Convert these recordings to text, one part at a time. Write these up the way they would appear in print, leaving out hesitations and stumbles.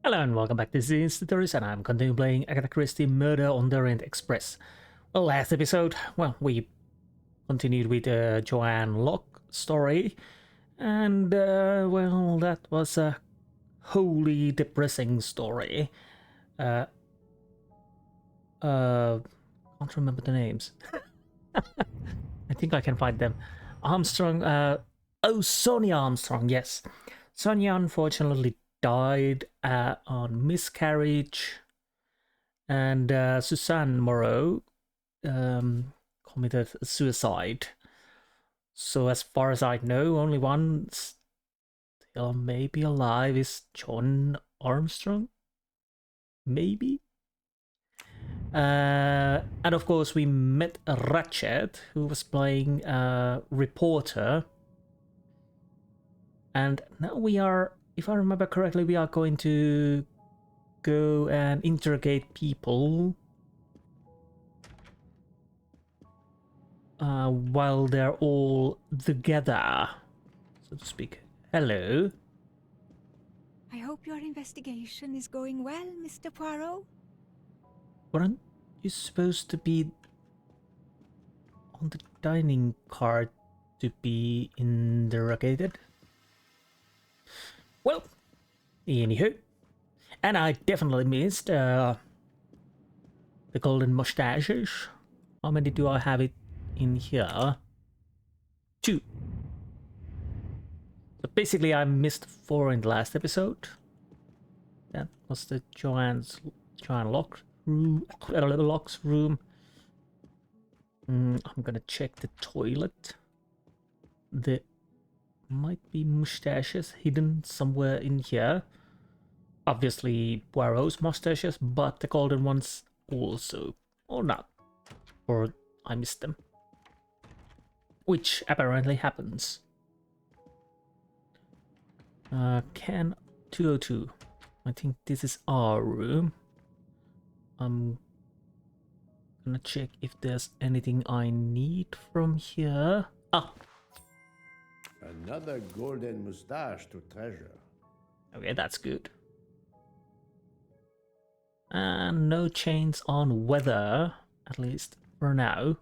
Hello and welcome back to the Insti, and I'm continuing playing Agatha Christie Murder on the Orient Express. Well, last episode, we continued with the Joanne Locke story, and, that was a wholly depressing story. Can't remember the names. I think I can find them. Armstrong, Sonia Armstrong, yes. Sonia unfortunately died on miscarriage, and Suzanne Moreau committed suicide. So as far as I know, only one still maybe alive is John Armstrong. Maybe. And of course, we met Ratchet, who was playing a reporter. And now we are, if I remember correctly, we are going to go and interrogate people while they're all together, so to speak. Hello. I hope your investigation is going well, Mr. Poirot. Weren't you supposed to be on the dining car to be interrogated? Well, anywho. And I definitely missed the golden mustaches. How many do I have it in here? 2. So basically I missed 4 in the last episode. That was the Joanne Locke's room. I'm gonna check the toilet. There might be mustaches hidden somewhere in here. Obviously Poirot's mustaches, but the golden ones also. Or not. Or I missed them. Which apparently happens. Can 202. I think this is our room. I'm gonna check if there's anything I need from here. Ah! Another golden mustache to treasure. Okay, that's good. And no chains on weather, at least for now.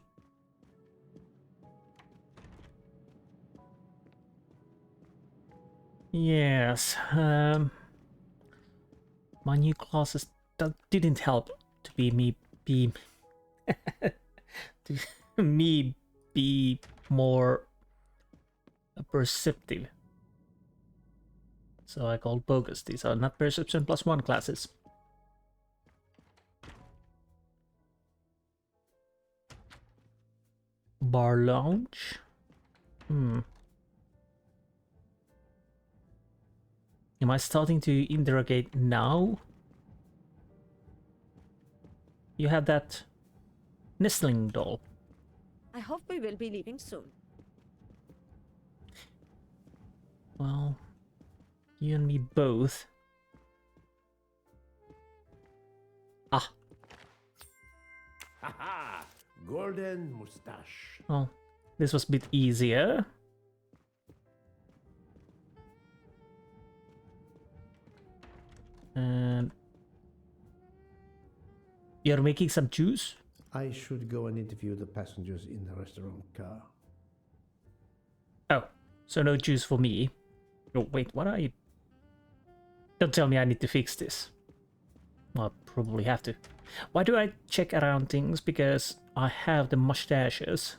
Yes, my new classes didn't help to be me be to me be more perceptive. So I called bogus. These are not perception plus 1 classes. Bar lounge. Am I starting to interrogate now? You have that nestling doll. I hope we will be leaving soon. Well, you and me both. Ah. Haha! Golden mustache. Well, this was a bit easier. And you're making some juice? I should go and interview the passengers in the restaurant car. Oh, so no juice for me. Oh, wait, what are you? Don't tell me I need to fix this. Well, I probably have to. Why do I check around things? Because I have the mustaches.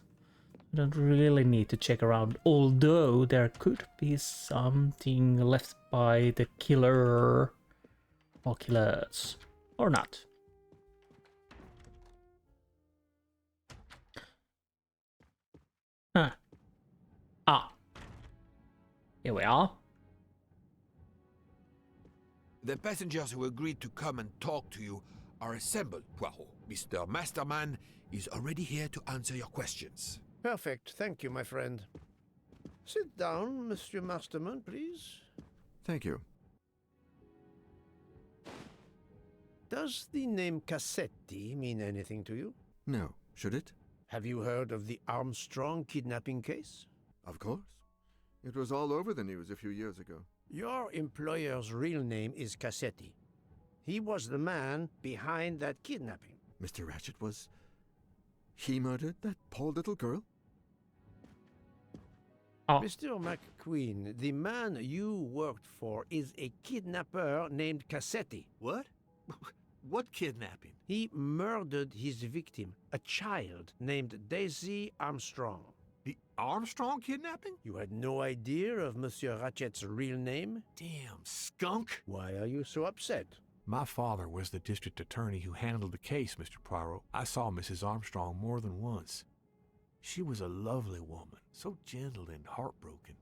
I don't really need to check around, although there could be something left by the killer or killers, or not. Huh. Ah. Here we are. The passengers who agreed to come and talk to you are assembled, Poirot. Mr. Masterman is already here to answer your questions. Perfect. Thank you, my friend. Sit down, Monsieur Masterman, please. Thank you. Does the name Cassetti mean anything to you? No, should it? Have you heard of the Armstrong kidnapping case? Of course. It was all over the news a few years ago. Your employer's real name is Cassetti. He was the man behind that kidnapping. Mr. Ratchet was... He murdered that poor little girl? Oh, Mr. McQueen, the man you worked for is a kidnapper named Cassetti. What? What kidnapping? He murdered his victim, a child named Daisy Armstrong. The Armstrong kidnapping? You had no idea of Monsieur Ratchet's real name? Damn skunk! Why are you so upset? My father was the district attorney who handled the case, Mr. Poirot. I saw Mrs. Armstrong more than once. She was a lovely woman, so gentle and heartbroken.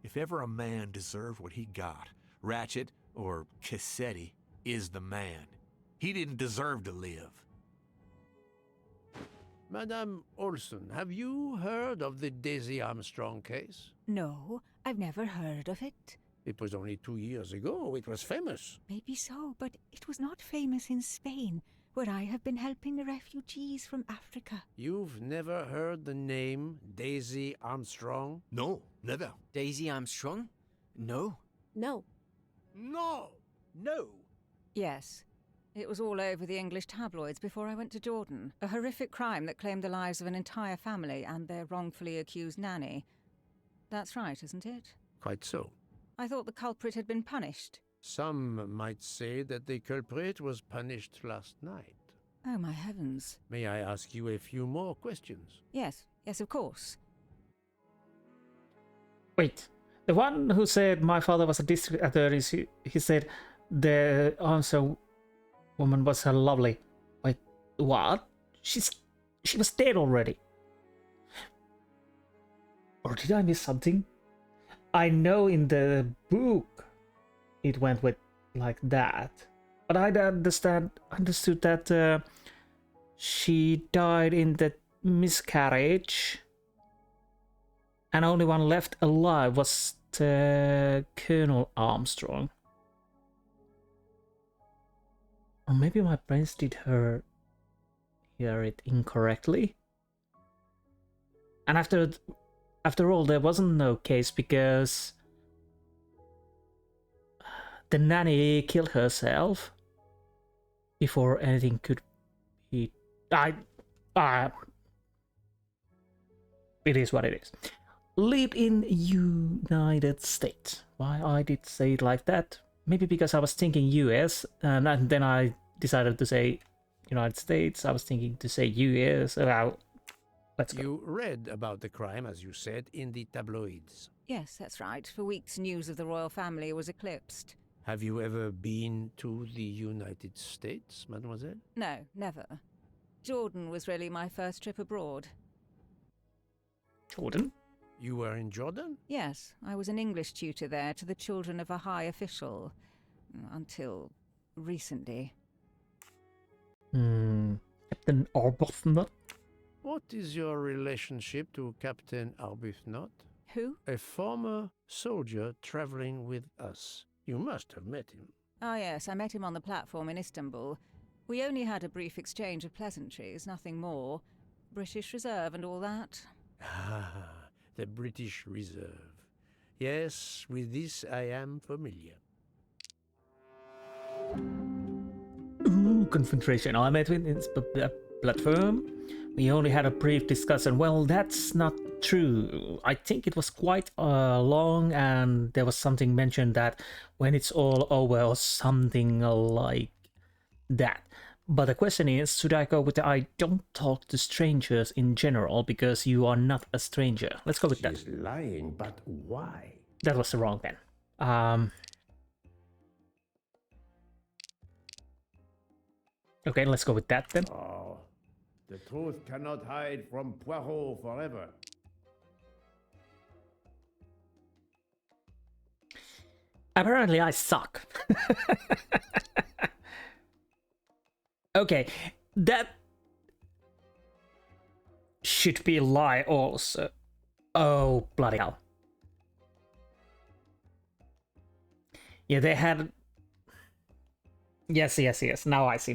If ever a man deserved what he got, Ratchet, or Cassetti, is the man. He didn't deserve to live. Madame Olson, have you heard of the Daisy Armstrong case? No, I've never heard of it. It was only 2 years ago. It was famous. Maybe so, but it was not famous in Spain, where I have been helping the refugees from Africa. You've never heard the name Daisy Armstrong? No, never. Daisy Armstrong? No. No. No! No! Yes. It was all over the English tabloids before I went to Jordan. A horrific crime that claimed the lives of an entire family and their wrongfully accused nanny. That's right, isn't it? Quite so. I thought the culprit had been punished. Some might say that the culprit was punished last night. Oh, my heavens. May I ask you a few more questions? Yes, yes, of course. wait. The one who said my father was a district attorney, he said the answer woman was a lovely. Wait, what? She was dead already. Or did I miss something? I know in the book it went with like that, but I understood that she died in the miscarriage, and only one left alive was Colonel Armstrong. Or maybe my brains did hear it incorrectly. And after all, there wasn't no case because the nanny killed herself before anything could be. It is what it is. Lived in United States. Why I did say it like that? Maybe because I was thinking US, and then I decided to say United States. I was thinking to say US. Let's go. You read about the crime, as you said, in the tabloids. Yes, that's right. For weeks, news of the royal family was eclipsed. Have you ever been to the United States, mademoiselle? No, never. Jordan was really my first trip abroad. Jordan? You were in Jordan? Yes, I was an English tutor there to the children of a high official. Until recently. Captain Arbuthnot? What is your relationship to Captain Arbuthnot? Who? A former soldier traveling with us. You must have met him. Ah, yes, I met him on the platform in Istanbul. We only had a brief exchange of pleasantries, nothing more. British Reserve and all that. Ah, the British Reserve. Yes, with this I am familiar. Ooh, confrontation. I met with his platform. We only had a brief discussion. Well, that's not true. I think it was quite long, and there was something mentioned that when it's all over or something like that. But the question is, should I go with the I don't talk to strangers in general because you are not a stranger? Let's go with that. She's lying, but why? That was the wrong then. Okay, let's go with that then. Oh, the truth cannot hide from Poirot forever. Apparently I suck. Okay, that should be a lie also. Oh, bloody hell. Yeah, they had... Yes. Now I see.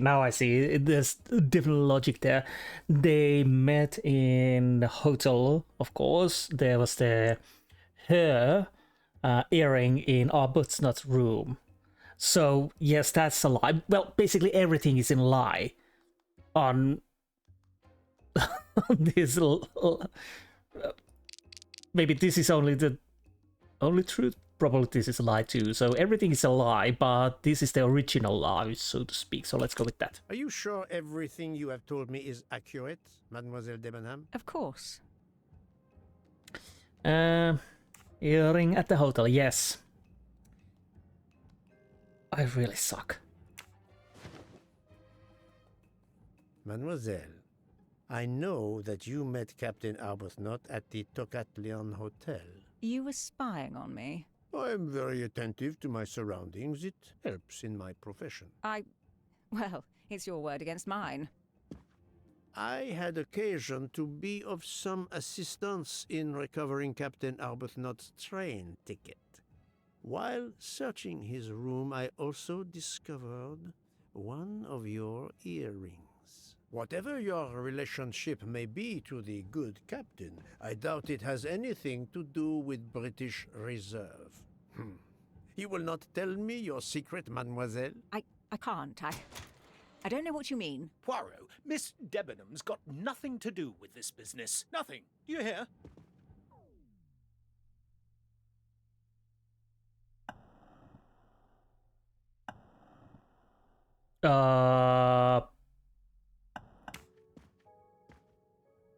There's different logic there. They met in the hotel, of course. There was her earring in Arbuthnot's room. So yes, that's a lie. Well, basically everything is in lie on, on this. Maybe this is only the only truth. Probably this is a lie too. So everything is a lie, but this is the original lie, so to speak. So let's go with that. Are you sure everything you have told me is accurate, Mademoiselle Debenham? Of course. Earring at the hotel, yes. I really suck. Mademoiselle, I know that you met Captain Arbuthnot at the Tocatlion Hotel. You were spying on me. I am very attentive to my surroundings. It helps in my profession. Well, it's your word against mine. I had occasion to be of some assistance in recovering Captain Arbuthnot's train ticket. While searching his room, I also discovered one of your earrings. Whatever your relationship may be to the good captain, I doubt it has anything to do with British Reserve. You will not tell me your secret, mademoiselle? I can't. I don't know what you mean. Poirot, Miss Debenham's got nothing to do with this business. Nothing. Do you hear?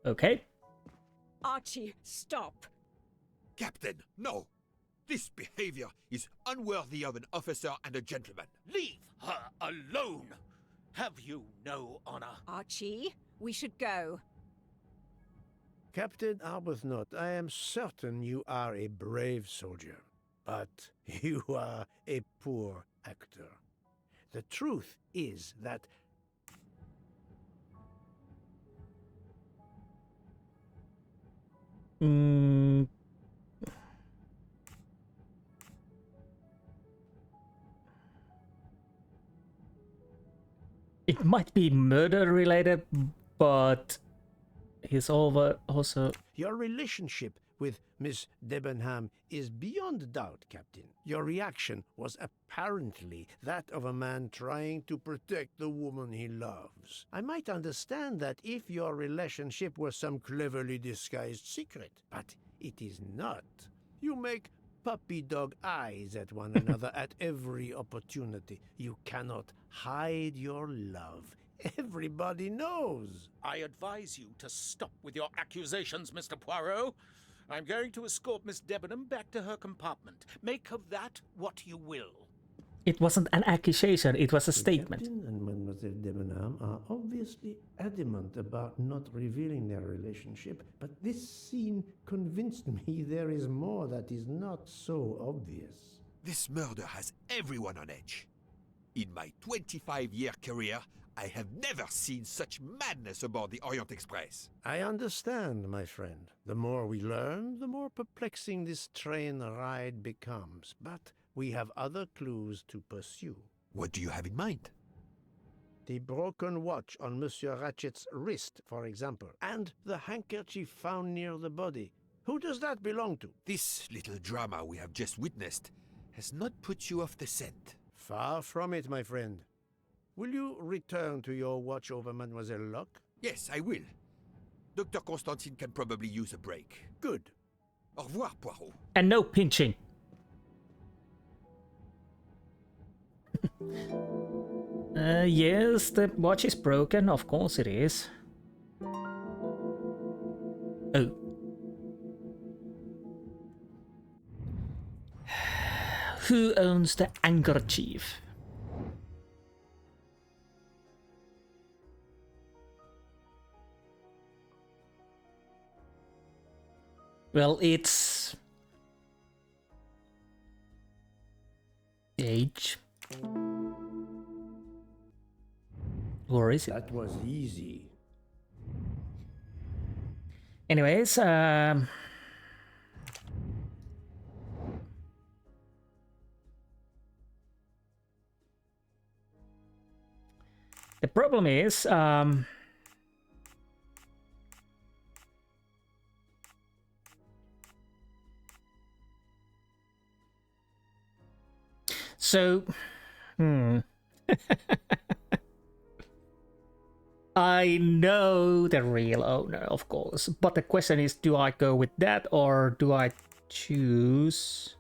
Okay. Archie, stop. Captain, no! This behavior is unworthy of an officer and a gentleman. Leave her alone. Have you no honor? Archie, we should go. Captain Arbuthnot, I am certain you are a brave soldier, but you are a poor actor. The truth is that it might be murder related, but he's also... your relationship with Miss Debenham is beyond doubt, Captain. Your reaction was apparently that of a man trying to protect the woman he loves. I might understand that if your relationship were some cleverly disguised secret, but it is not. You make puppy dog eyes at one another at every opportunity. You cannot hide your love. Everybody knows. I advise you to stop with your accusations, Mr. Poirot. I'm going to escort Miss Debenham back to her compartment. Make of that what you will. It wasn't an accusation, it was a The statement. Captain and Mademoiselle Debenham are obviously adamant about not revealing their relationship, but this scene convinced me there is more that is not so obvious. This murder has everyone on edge. In my 25-year career, I have never seen such madness aboard the Orient Express. I understand, my friend. The more we learn, the more perplexing this train ride becomes. But we have other clues to pursue. What do you have in mind? The broken watch on Monsieur Ratchet's wrist, for example, and the handkerchief found near the body. Who does that belong to? This little drama we have just witnessed has not put you off the scent. Far from it, my friend. Will you return to your watch over Mademoiselle Locke? Yes, I will. Dr. Constantine can probably use a break. Good. Au revoir, Poirot. And no pinching. Yes, the watch is broken, of course it is. Oh. Who owns the handkerchief? Well, it's age. Or is it? That was easy. Anyways, the problem is, so I know the real owner, of course, but the question is, do I go with that or do I choose?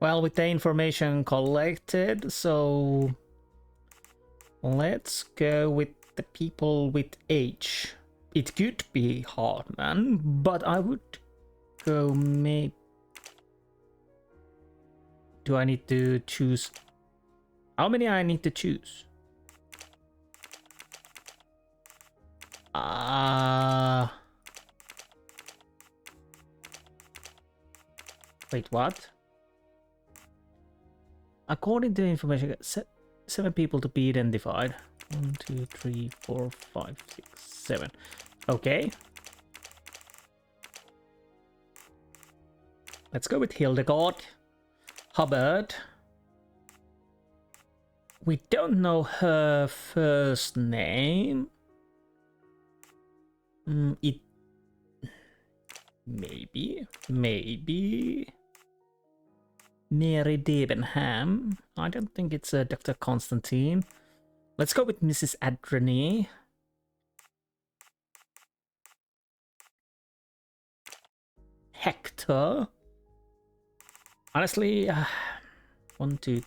Well, with the information collected, so let's go with the people with H. It could be Hartman, but I would go maybe... Do I need to choose? How many I need to choose? Wait, what? According to information, 7 people to be identified. 1, 2, 3, 4, 5, 6, 7. Okay. Let's go with Hildegard. Hubbard. We don't know her first name. It... Maybe. Mary Debenham. I don't think it's Dr. Constantine. Let's go with Mrs. Adreny. Hector. Honestly, 1, 2.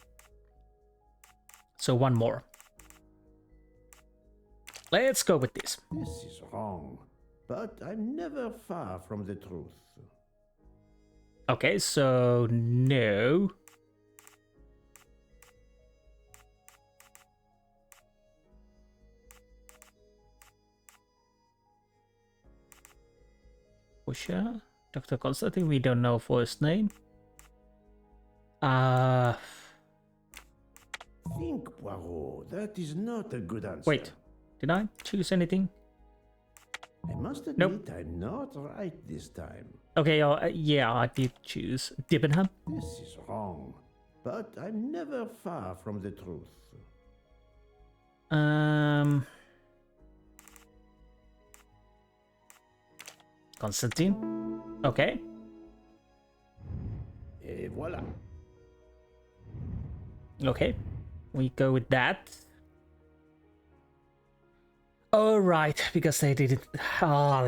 So one more. Let's go with this. This is wrong, but I'm never far from the truth. Okay, so no. Pusher, Dr. Constantine, we don't know first name. Think, Poirot. That is not a good answer. Wait, did I choose anything? I must admit, Nope. I'm not right this time. Okay, yeah, I did choose Debenham. This is wrong, but I'm never far from the truth. Constantine. Okay. Et voilà. Okay, we go with that. Oh, right, because they didn't...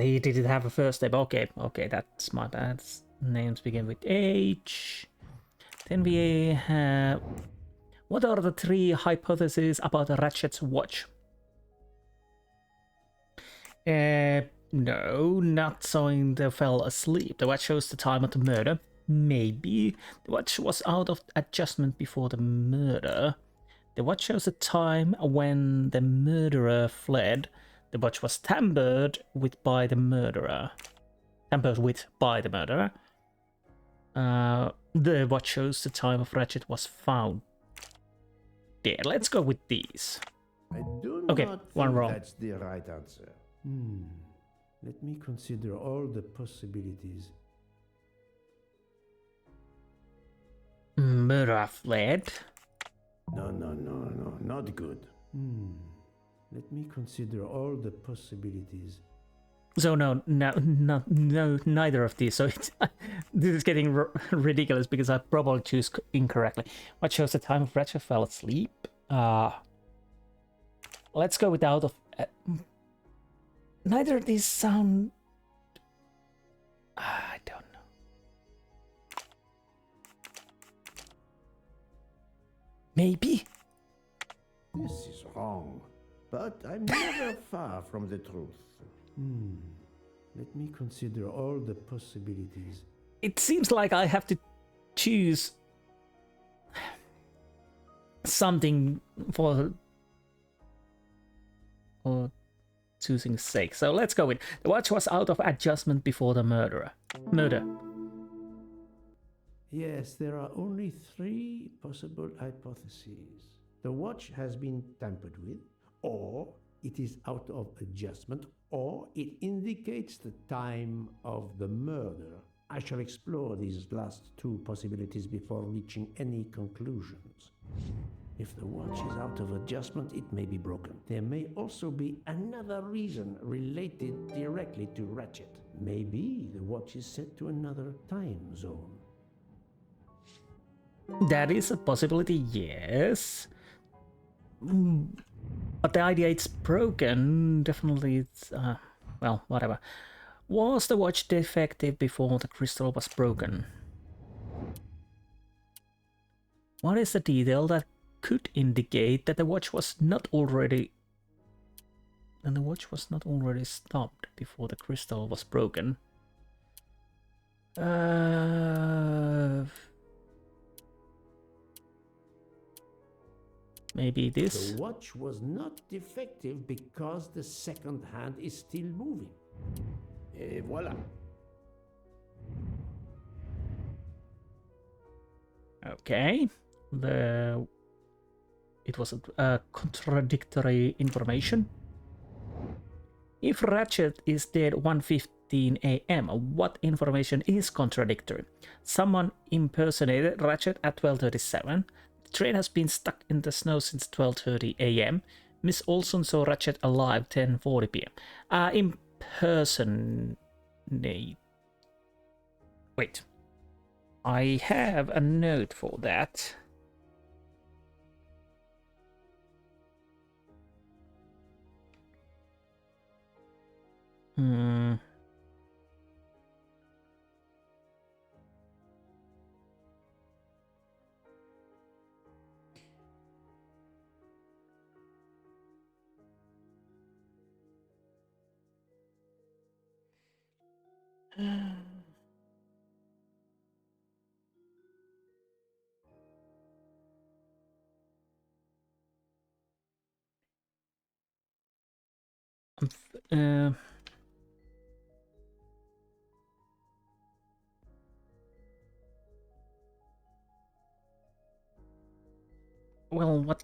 he didn't have a first name. Okay, that's my bad. Names begin with H. Then we have... What are the 3 hypotheses about Ratchet's watch? No, not showing they fell asleep. The watch shows the time of the murder. Maybe. The watch was out of adjustment before the murder. The watch shows the time when the murderer fled. The watch was tampered with by the murderer. The watch shows the time of Ratchet was found dead. Let's go with these. I do Okay, not one think wrong. that's the right answer. Let me consider all the possibilities. Murderer fled. No, not good. Let me consider all the possibilities. So no, neither of these. So it's, this is getting ridiculous because I probably choose incorrectly. What shows the time of Ratchet fell asleep? Let's go with out of... neither of these sound... I don't know. Maybe? This is wrong, but I'm never far from the truth. Let me consider all the possibilities. It seems like I have to choose something for choosing sake. So let's go with the watch was out of adjustment before the murder. Yes, there are only 3 possible hypotheses. The watch has been tampered with, or it is out of adjustment, or it indicates the time of the murder. I shall explore these last 2 possibilities before reaching any conclusions. If the watch is out of adjustment, it may be broken. There may also be another reason related directly to Ratchet. Maybe the watch is set to another time zone. That is a possibility, yes. But the idea it's broken, definitely it's, well, whatever. Was the watch defective before the crystal was broken? What is the detail that could indicate that the watch was not already... and the watch was not already stopped before the crystal was broken? Maybe this? The watch was not defective because the second hand is still moving. Et voilà. Okay. It was contradictory information. If Ratchet is dead 1:15 a.m., what information is contradictory? Someone impersonated Ratchet at 12:37. The train has been stuck in the snow since 12:30 a.m. Miss Olson saw Ratchet alive 10:40 p.m. Impersonate. Wait. I have a note for that. Well, what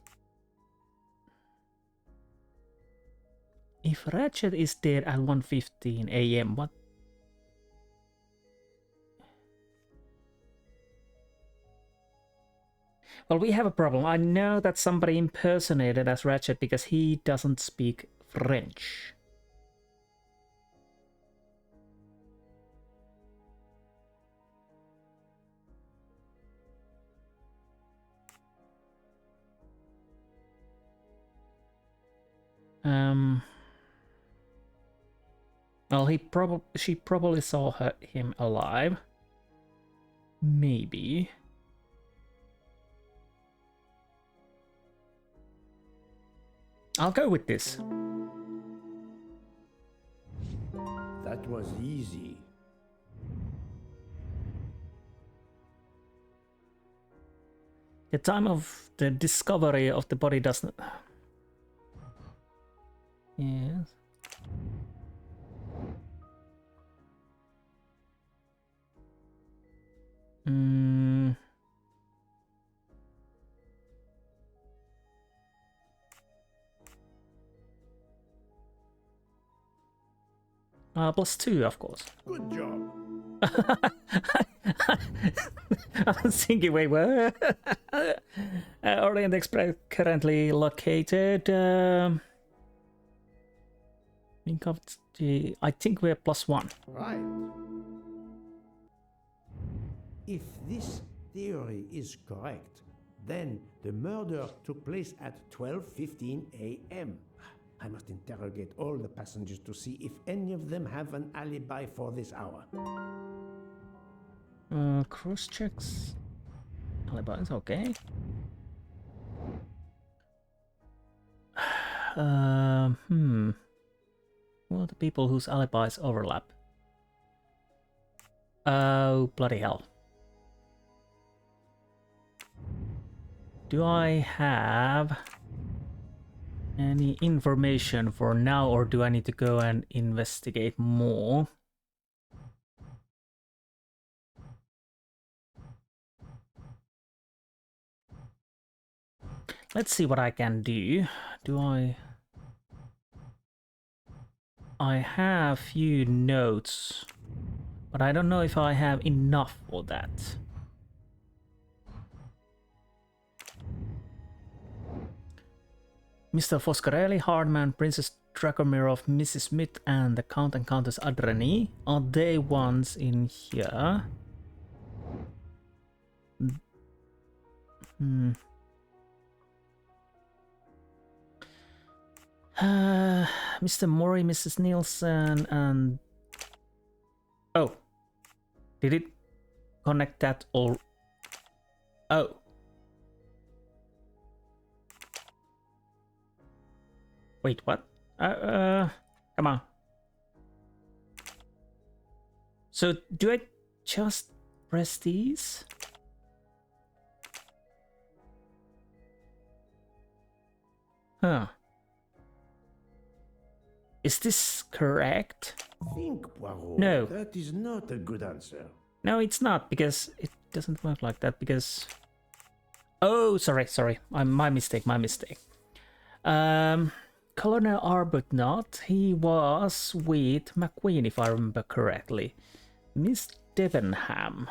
if Ratchet is dead at 1:15 a.m.? What? Well, we have a problem. I know that somebody impersonated as Ratchet because he doesn't speak French. Well, she probably saw him alive. Maybe. I'll go with this. That was easy. The time of the discovery of the body doesn't... Yes. +2, of course. Good job. I was thinking, wait, what? Orient Express currently located. I think we're +1. Right. If this theory is correct, then the murder took place at 12:15 a.m. I must interrogate all the passengers to see if any of them have an alibi for this hour. Cross checks. Alibis, okay. Who are the people whose alibis overlap? Oh, bloody hell. Do I have any information for now, or do I need to go and investigate more? Let's see what I can do. I have few notes, but I don't know if I have enough for that. Mr. Foscarelli, Hardman, Princess Dragomirov, Mrs. Smith, and the Count and Countess Adreni. Are they ones in here? Mr. Mori, Mrs. Nielsen, and... Oh. Did it connect that all? Oh. Wait, what? Come on. So, do I just press these? Huh. Is this correct? Think, Poirot. No. That is not a good answer. No, it's not, because it doesn't work like that, because... Oh, sorry. My mistake. Colonel Arbuthnot, he was with McQueen, if I remember correctly. Miss Debenham.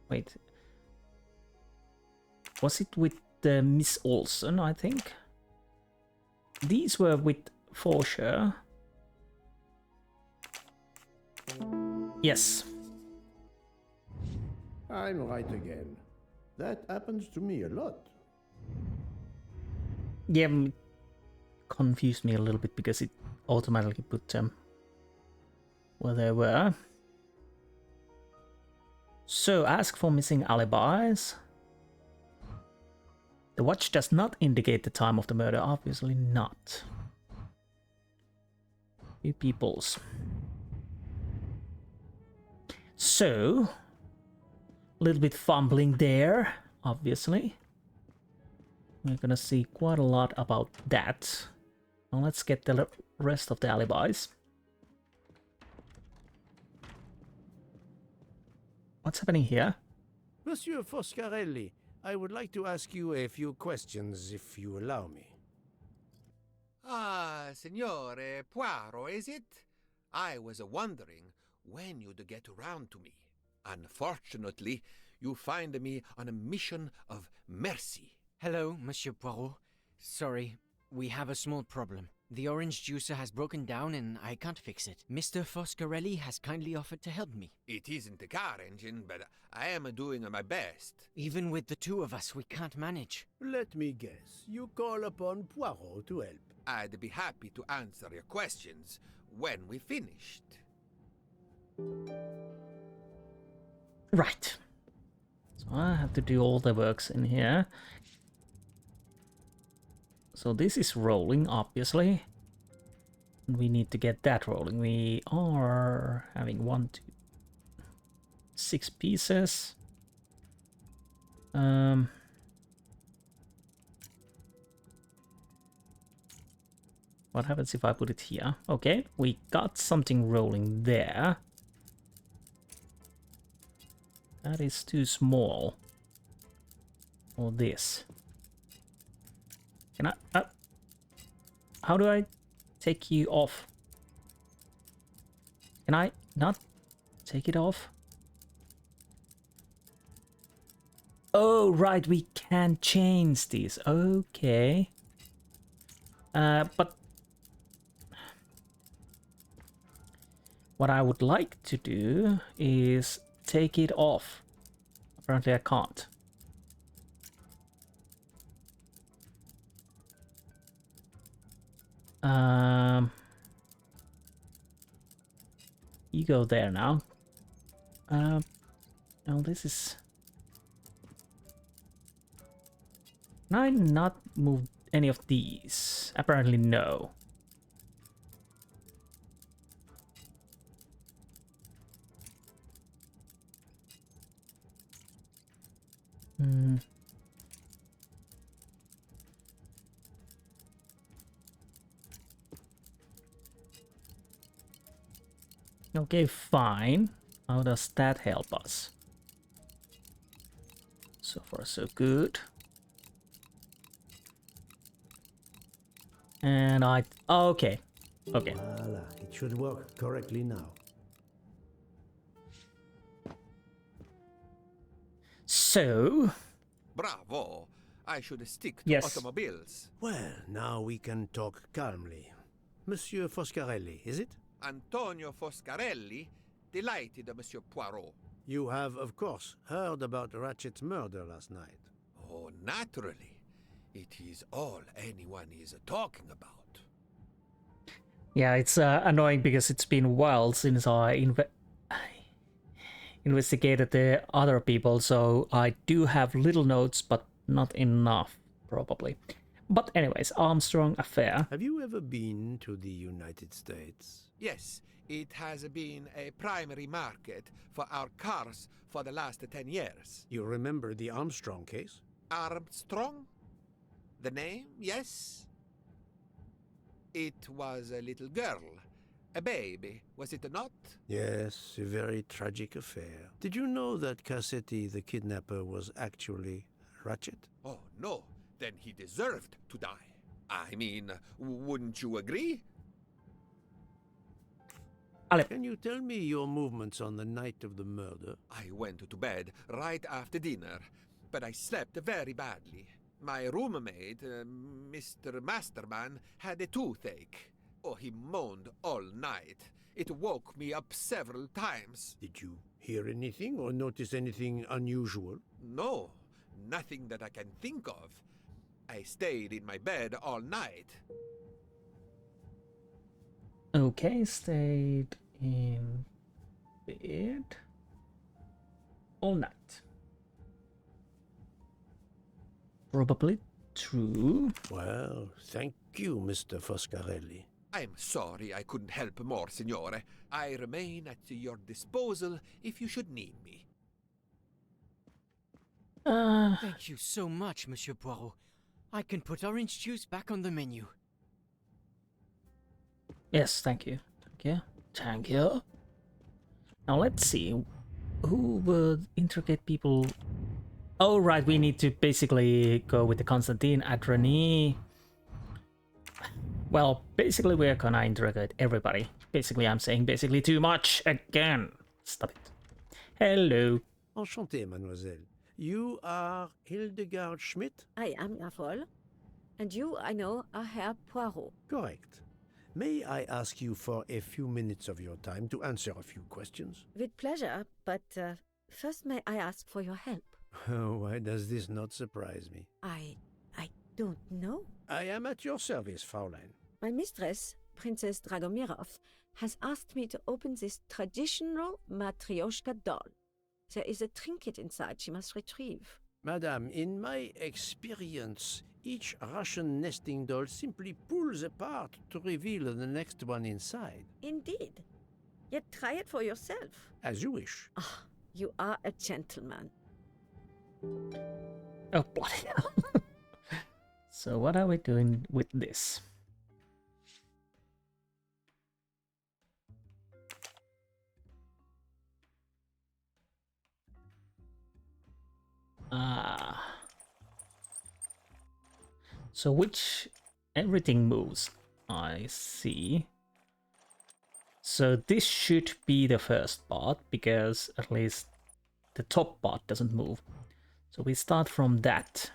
Wait. Was it with Miss Olsen, I think? These were with Forsher. Yes. I'm right again. That happens to me a lot. Yeah, confused me a little bit because it automatically put them where they were. So, ask for missing alibis. The watch does not indicate the time of the murder, obviously not. Few peoples. So, a little bit fumbling there, obviously. We're gonna see quite a lot about that. Now let's get the rest of the alibis. What's happening here? Monsieur Foscarelli, I would like to ask you a few questions, if you allow me. Ah, Signore Poirot, is it? I was wondering when you'd get around to me. Unfortunately, you find me on a mission of mercy. Hello, Monsieur Poirot. Sorry, we have a small problem. The orange juicer has broken down and I can't fix it. Mr. Foscarelli has kindly offered to help me. It isn't a car engine, but I am doing my best. Even with the two of us, we can't manage. Let me guess. You call upon Poirot to help. I'd be happy to answer your questions when we finished. Right. So I have to do all the works in here. So this is rolling, obviously. And we need to get that rolling. We are having 1, 2, 6 pieces. What happens if I put it here? Okay, we got something rolling there. That is too small for this. Can I... how do I take you off? Can I not take it off? Oh, right, we can change these. Okay. But... what I would like to do is take it off. Apparently I can't. You go there now. No, this is... Can I not move any of these? Apparently no. Okay, fine. How does that help us? So far, so good. And I... oh, okay. Okay. Voila, it should work correctly now. So... Bravo! I should stick to yes. automobiles. Well, now we can talk calmly. Monsieur Foscarelli, is it? Antonio Foscarelli? Delighted, Monsieur Poirot. You have, of course, heard about Ratchet's murder last night. Oh, naturally. It is all anyone is talking about. Yeah, it's annoying because it's been a while since I investigated the other people, so I do have little notes, but not enough, probably. But anyways, Armstrong affair. Have you ever been to the United States? Yes, it has been a primary market for our cars for the last 10 years. You remember the Armstrong case? Armstrong? The name, yes? It was a little girl, a baby, was it not? Yes, a very tragic affair. Did you know that Cassetti, the kidnapper, was actually Ratchet? Oh, no. Then he deserved to die. I mean, wouldn't you agree? Can you tell me your movements on the night of the murder? I went to bed right after dinner, but I slept very badly. My roommate, Mr. Masterman, had a toothache. Oh, he moaned all night. It woke me up several times. Did you hear anything or notice anything unusual? No, nothing that I can think of. I stayed in my bed all night. Okay, stayed in bed all night. Probably true. Well, thank you, Mr. Foscarelli. I'm sorry I couldn't help more, Signore. I remain at your disposal if you should need me. Thank you so much, Monsieur Poirot. I can put orange juice back on the menu. Yes, thank you. Thank you. Thank you. Now let's see. Who would interrogate people? Oh, right, we need to basically go with the Constantine Adreni. Well, basically we're gonna interrogate everybody. Basically, I'm saying basically too much again. Stop it. Hello. Enchanté, mademoiselle. You are Hildegard Schmidt? I am Erfol. And you, I know, are Herr Poirot. Correct. May I ask you for a few minutes of your time to answer a few questions? With pleasure, but first may I ask for your help? Why does this not surprise me? I don't know. I am at your service, Fraulein. My mistress, Princess Dragomirov, has asked me to open this traditional Matryoshka doll. There is a trinket inside she must retrieve. Madame, in my experience, each Russian nesting doll simply pulls apart to reveal the next one inside. Indeed. Yet try it for yourself. As you wish. Ah, you are a gentleman. Oh, bloody hell. So what are we doing with this? So which everything moves, I see. So this should be the first part, because at least the top part doesn't move. So we start from that.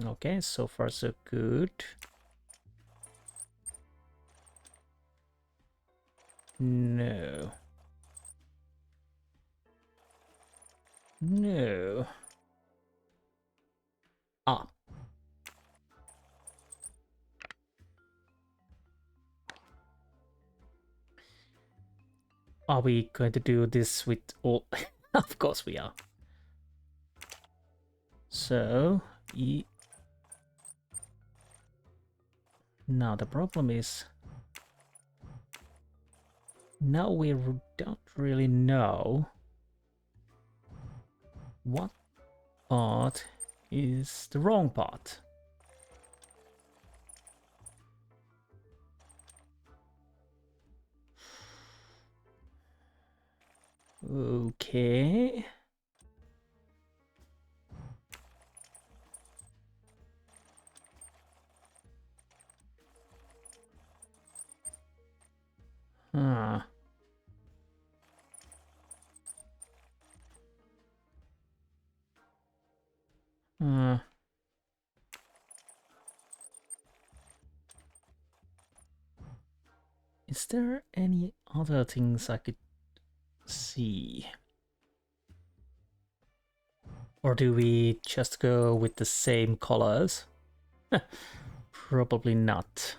Okay, so far so good. No. No. Ah. Are we going to do this with all? Of course we are. So, now the problem is, now we don't really know what part is the wrong part. Okay. Huh. Is there any other things I could see? Or do we just go with the same colors? Probably not.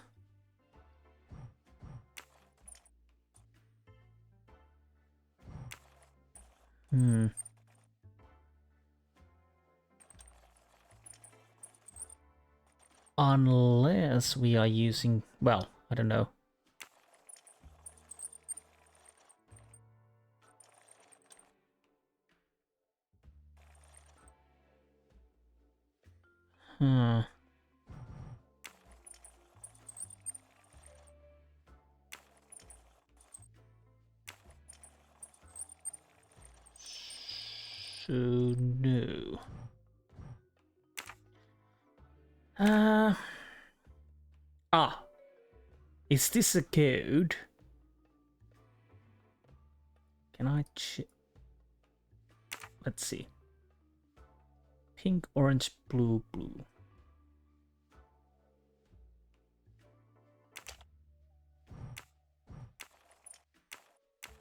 Unless we are using, well, I don't know. Hmm. So no. Is this a code? Can I let's see. Pink, orange, blue, blue.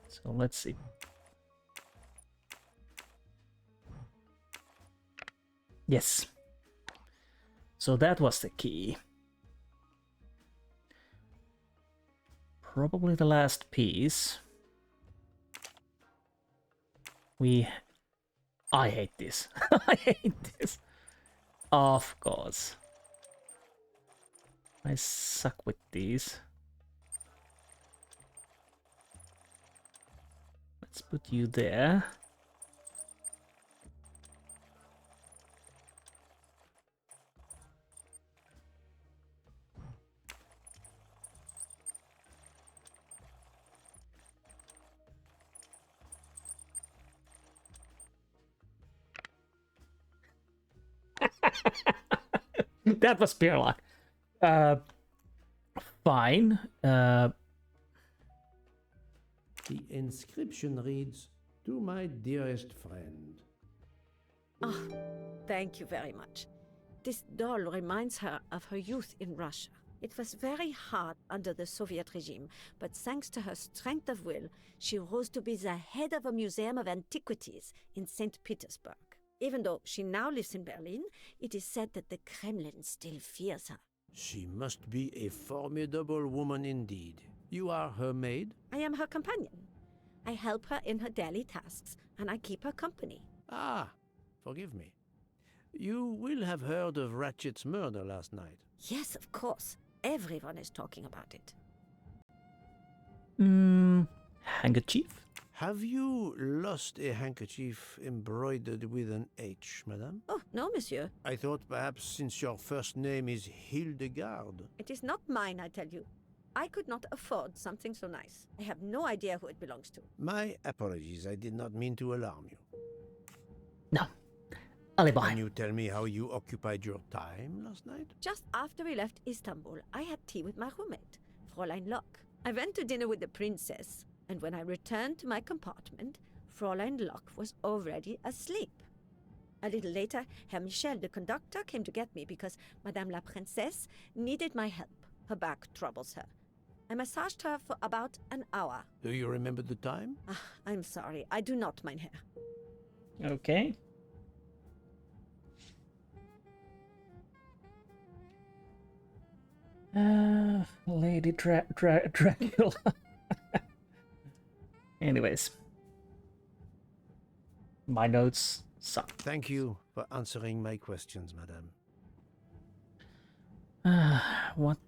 So let's see. Yes. So that was the key. Probably the last piece. I hate this. I hate this. Of course. I suck with these. Let's put you there. That was pure luck. Fine. The inscription reads, "To my dearest friend." Ah, thank you very much. This doll reminds her of her youth in Russia. It was very hard under the Soviet regime, but thanks to her strength of will, she rose to be the head of a museum of antiquities in St. Petersburg. Even though she now lives in Berlin, it is said that the Kremlin still fears her. She must be a formidable woman indeed. You are her maid? I am her companion. I help her in her daily tasks, and I keep her company. Ah, forgive me. You will have heard of Ratchet's murder last night. Yes, of course. Everyone is talking about it. Handkerchief? Have you lost a handkerchief embroidered with an H, madame? Oh, no, monsieur. I thought perhaps since your first name is Hildegard. It is not mine, I tell you. I could not afford something so nice. I have no idea who it belongs to. My apologies, I did not mean to alarm you. No. Alibi. Can you tell me how you occupied your time last night? Just after we left Istanbul, I had tea with my roommate, Fräulein Locke. I went to dinner with the princess, and when I returned to my compartment, Fräulein Locke was already asleep. A little later, Herr Michel, the conductor, came to get me because Madame la Princesse needed my help. Her back troubles her. I massaged her for about an hour. Do you remember the time? I'm sorry, I do not, mein Herr. Okay. Lady Dracula. Anyways. My notes suck. Thank you for answering my questions, madame. What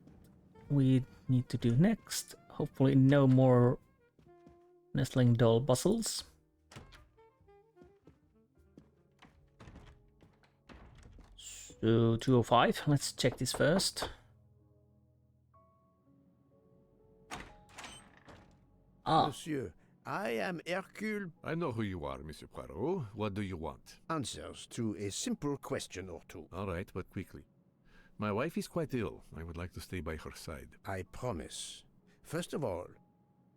we need to do next? Hopefully no more nestling doll puzzles. So 205, let's check this first. Monsieur, I am Hercule. I know who you are, Monsieur Poirot. What do you want? Answers to a simple question or two. All right, but quickly. My wife is quite ill. I would like to stay by her side. I promise. First of all,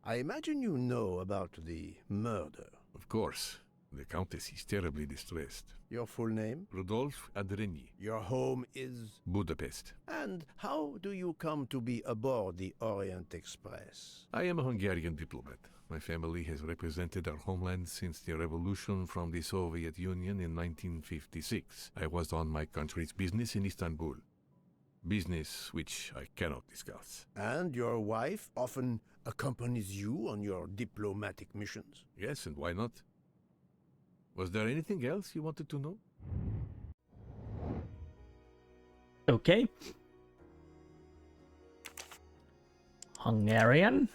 I imagine you know about the murder. Of course. The Countess is terribly distressed. Your full name? Rudolf Adreni, Your home is? Budapest. And how do you come to be aboard the Orient Express? I am a Hungarian diplomat. My family has represented our homeland since the revolution from the Soviet Union in 1956. I was on my country's business in Istanbul. Business which I cannot discuss. And your wife often accompanies you on your diplomatic missions? Yes, and why not? Was there anything else you wanted to know? Okay. Hungarian.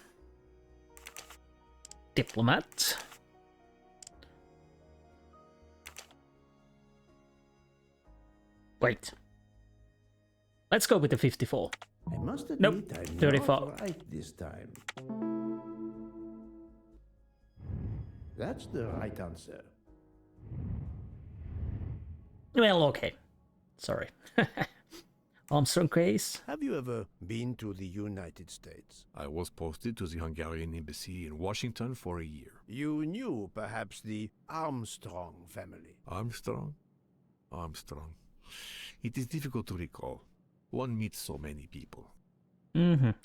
Diplomat. Wait. Let's go with the 54. I must admit, Nope, I'm 34. not right this time. That's the right answer. Well, okay. Sorry. Armstrong case. Have you ever been to the United States? I was posted to the Hungarian embassy in Washington for a year. You knew perhaps the Armstrong family. Armstrong? Armstrong. It is difficult to recall. One meets so many people.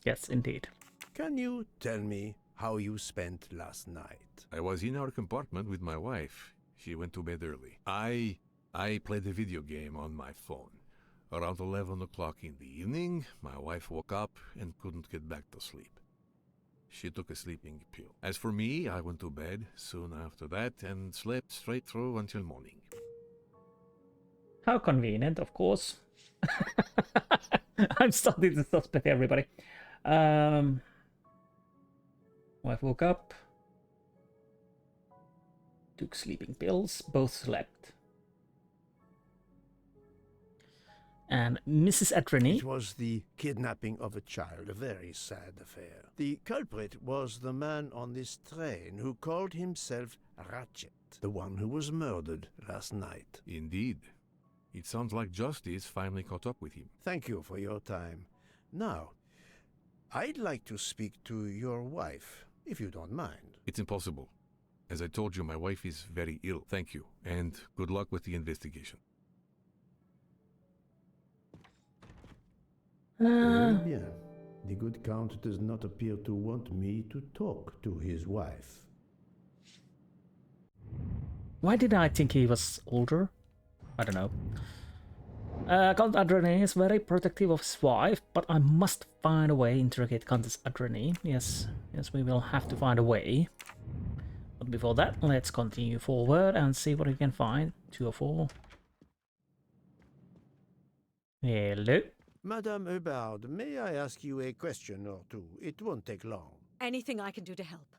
Yes, indeed. Can you tell me how you spent last night? I was in our compartment with my wife. She went to bed early. I played a video game on my phone. Around 11 o'clock in the evening, my wife woke up and couldn't get back to sleep. She took a sleeping pill. As for me, I went to bed soon after that and slept straight through until morning. How convenient, of course. I'm starting to suspect everybody. Wife woke up. Took sleeping pills. Both slept. And Mrs. Adreni. It was the kidnapping of a child, a very sad affair. The culprit was the man on this train who called himself Ratchet, the one who was murdered last night. Indeed. It sounds like justice finally caught up with him. Thank you for your time. Now, I'd like to speak to your wife, if you don't mind. It's impossible. As I told you, my wife is very ill. Thank you, and good luck with the investigation. Bien. The good Count does not appear to want me to talk to his wife. Why did I think he was older? I don't know. Count Adreni is very protective of his wife, but I must find a way to interrogate Countess Adreni. Yes, we will have to find a way. But before that, let's continue forward and see what we can find. 204. Hello. Madame Hubbard, may I ask you a question or two? It won't take long. Anything I can do to help.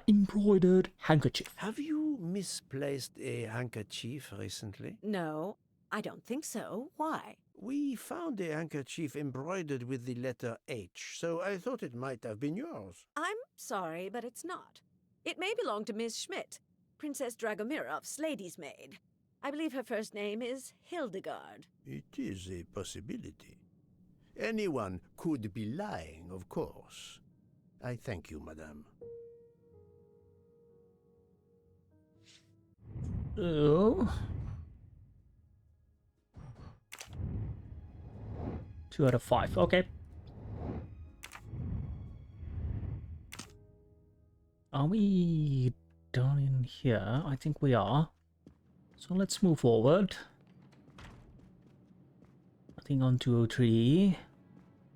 Embroidered handkerchief. Have you misplaced a handkerchief recently? No, I don't think so. Why? We found a handkerchief embroidered with the letter H, so I thought it might have been yours. I'm sorry, but it's not. It may belong to Miss Schmidt, Princess Dragomirov's lady's maid. I believe her first name is Hildegard. It is a possibility. Anyone could be lying, of course. I thank you, madame. Oh. 2 out of 5. Okay. Are we done in here? I think we are. So let's move forward. Nothing on 203.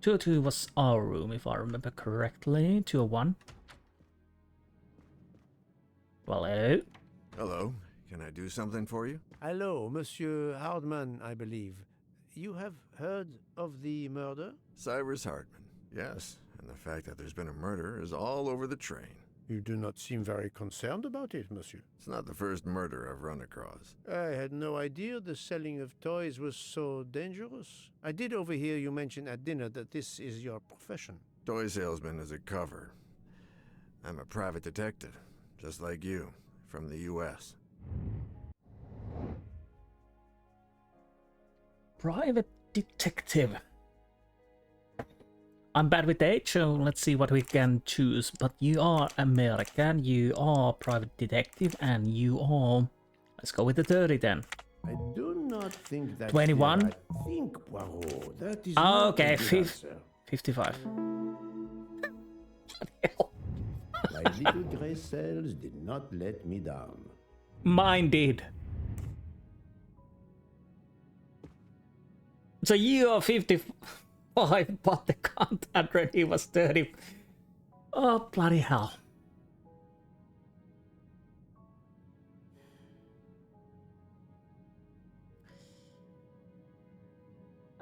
202 was our room, if I remember correctly. 201. Well, hello. Hello. Can I do something for you? Hello, Monsieur Hardman, I believe. You have heard of the murder? Cyrus Hardman. Yes, and the fact that there's been a murder is all over the train. You do not seem very concerned about it, monsieur. It's not the first murder I've run across. I had no idea the selling of toys was so dangerous. I did overhear you mention at dinner that this is your profession. Toy salesman is a cover. I'm a private detective, just like you, from the U.S. Private detective. I'm bad with age, so let's see what we can choose. But you are American, you are private detective, and you are... Let's go with the 30 then. I do not think that's 21? fair. I think, Poirot, that is not Okay, a good answer. 55. My little grey cells did not let me down. Mine did. So you are 55, but the content ready was 30. Oh, bloody hell.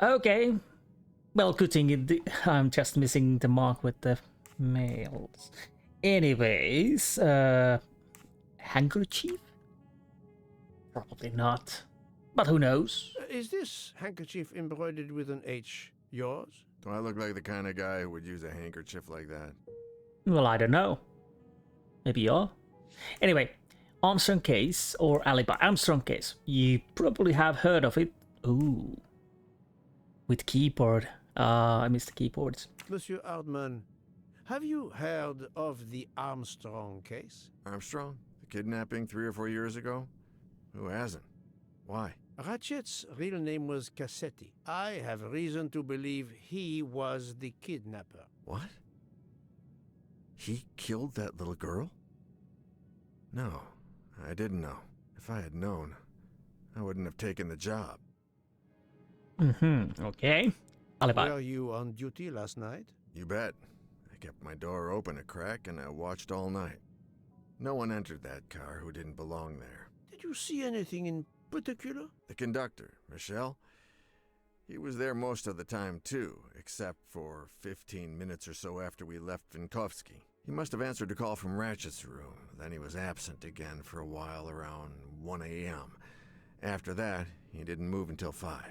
Okay. Well, good thing I'm just missing the mark with the males. Anyways, handkerchief? Probably not. But who knows? Is this handkerchief embroidered with an H yours? Do I look like the kind of guy who would use a handkerchief like that? Well, I don't know. Maybe you are. Anyway, Armstrong case or alibi. Armstrong case. You probably have heard of it. Ooh. With keyboard. I missed the keyboards. Monsieur Hardman, have you heard of the Armstrong case? Armstrong? The kidnapping 3 or 4 years ago? Who hasn't? Why? Ratchet's real name was Cassetti. I have reason to believe he was the kidnapper. What? He killed that little girl? No, I didn't know. If I had known, I wouldn't have taken the job. Okay. Alibi. Were you on duty last night? You bet. I kept my door open a crack and I watched all night. No one entered that car who didn't belong there. Did you see anything in particular? The conductor, Michel, he was there most of the time too, except for 15 minutes or so after we left Vinkovsky. He must have answered a call from Ratchet's room, then he was absent again for a while around 1 a.m. After that, he didn't move until 5.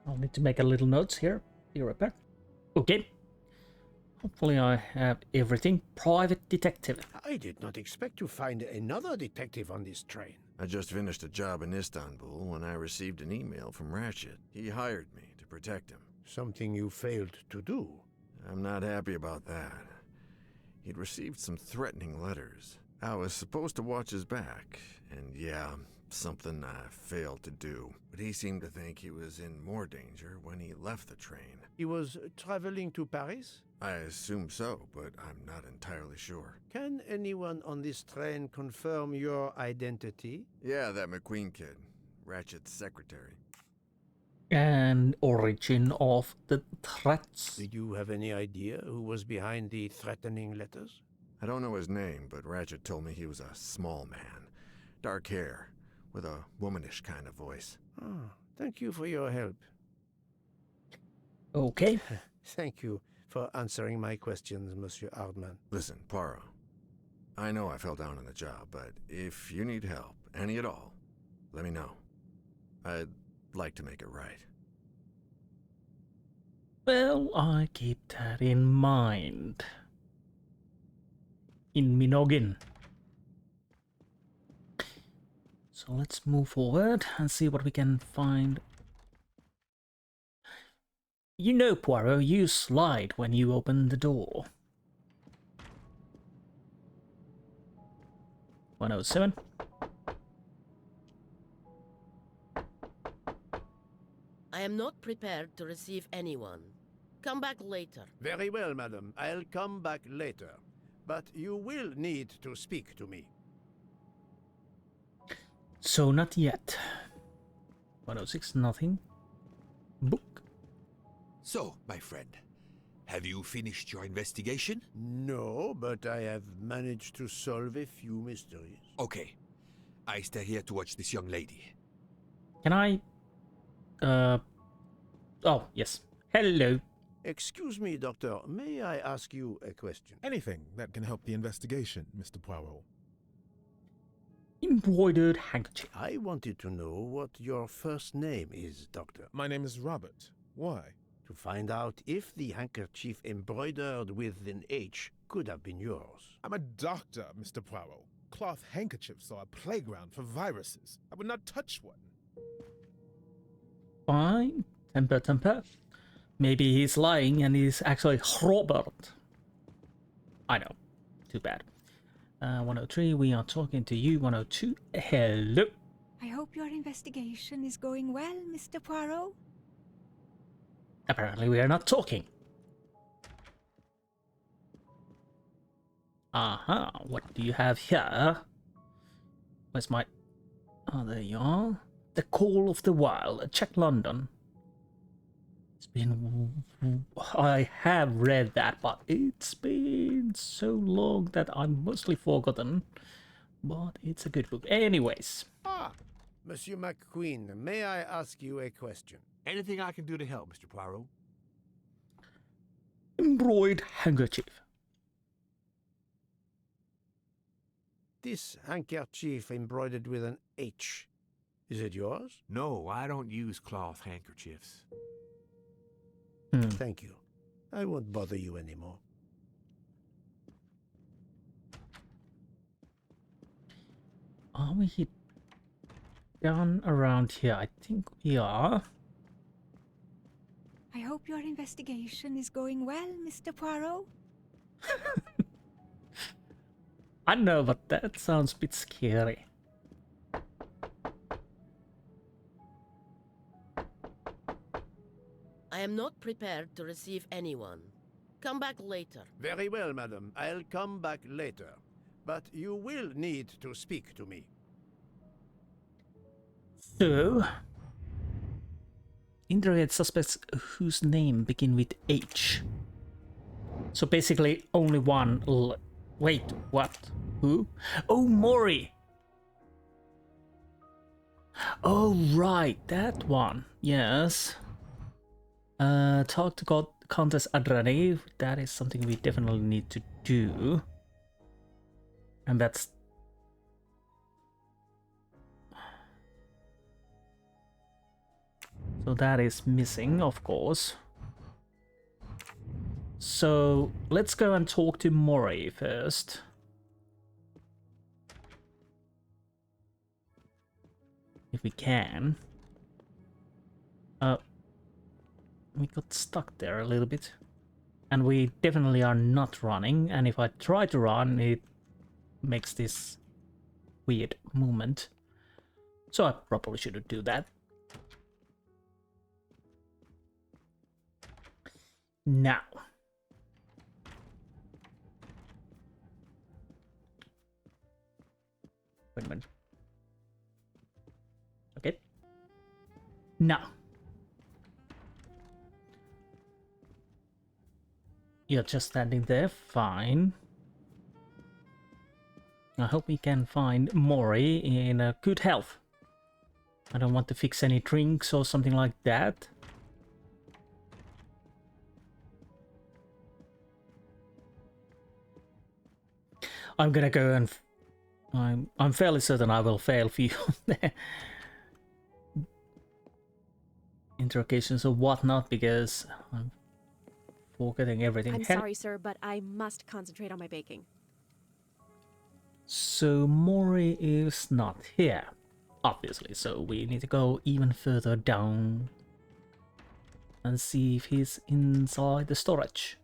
I'll need to make a little notes here. Be right back. Okay. Hopefully I have everything. Private detective. I did not expect to find another detective on this train. I just finished a job in Istanbul when I received an email from Ratchet. He hired me to protect him. Something you failed to do. I'm not happy about that. He'd received some threatening letters. I was supposed to watch his back, and yeah, something I failed to do. But he seemed to think he was in more danger when he left the train. He was traveling to Paris? I assume so, but I'm not entirely sure. Can anyone on this train confirm your identity? Yeah, that McQueen kid, Ratchet's secretary. And origin of the threats. Did you have any idea who was behind the threatening letters? I don't know his name, but Ratchet told me he was a small man. Dark hair, with a womanish kind of voice. Oh, thank you for your help. Okay. Thank you for answering my questions, Monsieur Hardman. Listen, Poirot. I know I fell down on the job, but if you need help, any at all, let me know. I'd like to make it right. Well, I keep that in mind. In me noggin. So let's move forward and see what we can find. You know, Poirot, you slide when you open the door. 107. I am not prepared to receive anyone. Come back later. Very well, madam. I'll come back later. But you will need to speak to me. So not yet. 106, nothing. Book. So, my friend, have you finished your investigation? No, but I have managed to solve a few mysteries. Okay. I stay here to watch this young lady. Can I... Oh, yes. Hello. Excuse me, Doctor. May I ask you a question? Anything that can help the investigation, Mr. Poirot. Embroidered handkerchief. I wanted to know what your first name is, Doctor. My name is Robert. Why? To find out if the handkerchief embroidered with an H could have been yours. I'm a doctor, Mr. Poirot. Cloth handkerchiefs are a playground for viruses. I would not touch one. Fine. Temper, temper. Maybe he's lying and he's actually Robert. I know. Too bad. 103, we are talking to you. 102, hello. I hope your investigation is going well, Mr. Poirot. Apparently we are not talking. Aha, what do you have here? Where's my... Oh, there you are. The Call of the Wild. Check London. It's been... I have read that, but it's been so long that I'm mostly forgotten. But it's a good book. Anyways. Ah, Monsieur McQueen, may I ask you a question? Anything I can do to help, Mr. Poirot? Embroidered handkerchief. This handkerchief embroidered with an H. Is it yours? No, I don't use cloth handkerchiefs. Thank you. I won't bother you anymore. Are we down around here? I think we are. I hope your investigation is going well, Mr. Poirot. I know, but that sounds a bit scary. I am not prepared to receive anyone. Come back later. Very well, madam. I'll come back later. But you will need to speak to me. So, interrogate suspects whose name begin with H. So basically, only one. Wait, what? Who? Oh, Maury. Oh, right, that one. Yes. Talk to Countess Adrani. That is something we definitely need to do. And that's... So that is missing, of course. So let's go and talk to Maury first. If we can. We got stuck there a little bit. And we definitely are not running. And if I try to run, it makes this weird movement. So I probably shouldn't do that. Now. Wait a minute. Okay. Now. You're just standing there, fine. I hope we can find Maury in good health. I don't want to fix any drinks or something like that. I'm gonna go and... I'm fairly certain I will fail for you there. Interrogations or whatnot, because I'm forgetting everything. I'm sorry, sir, but I must concentrate on my baking. So Maury is not here, obviously, so we need to go even further down and see if he's inside the storage.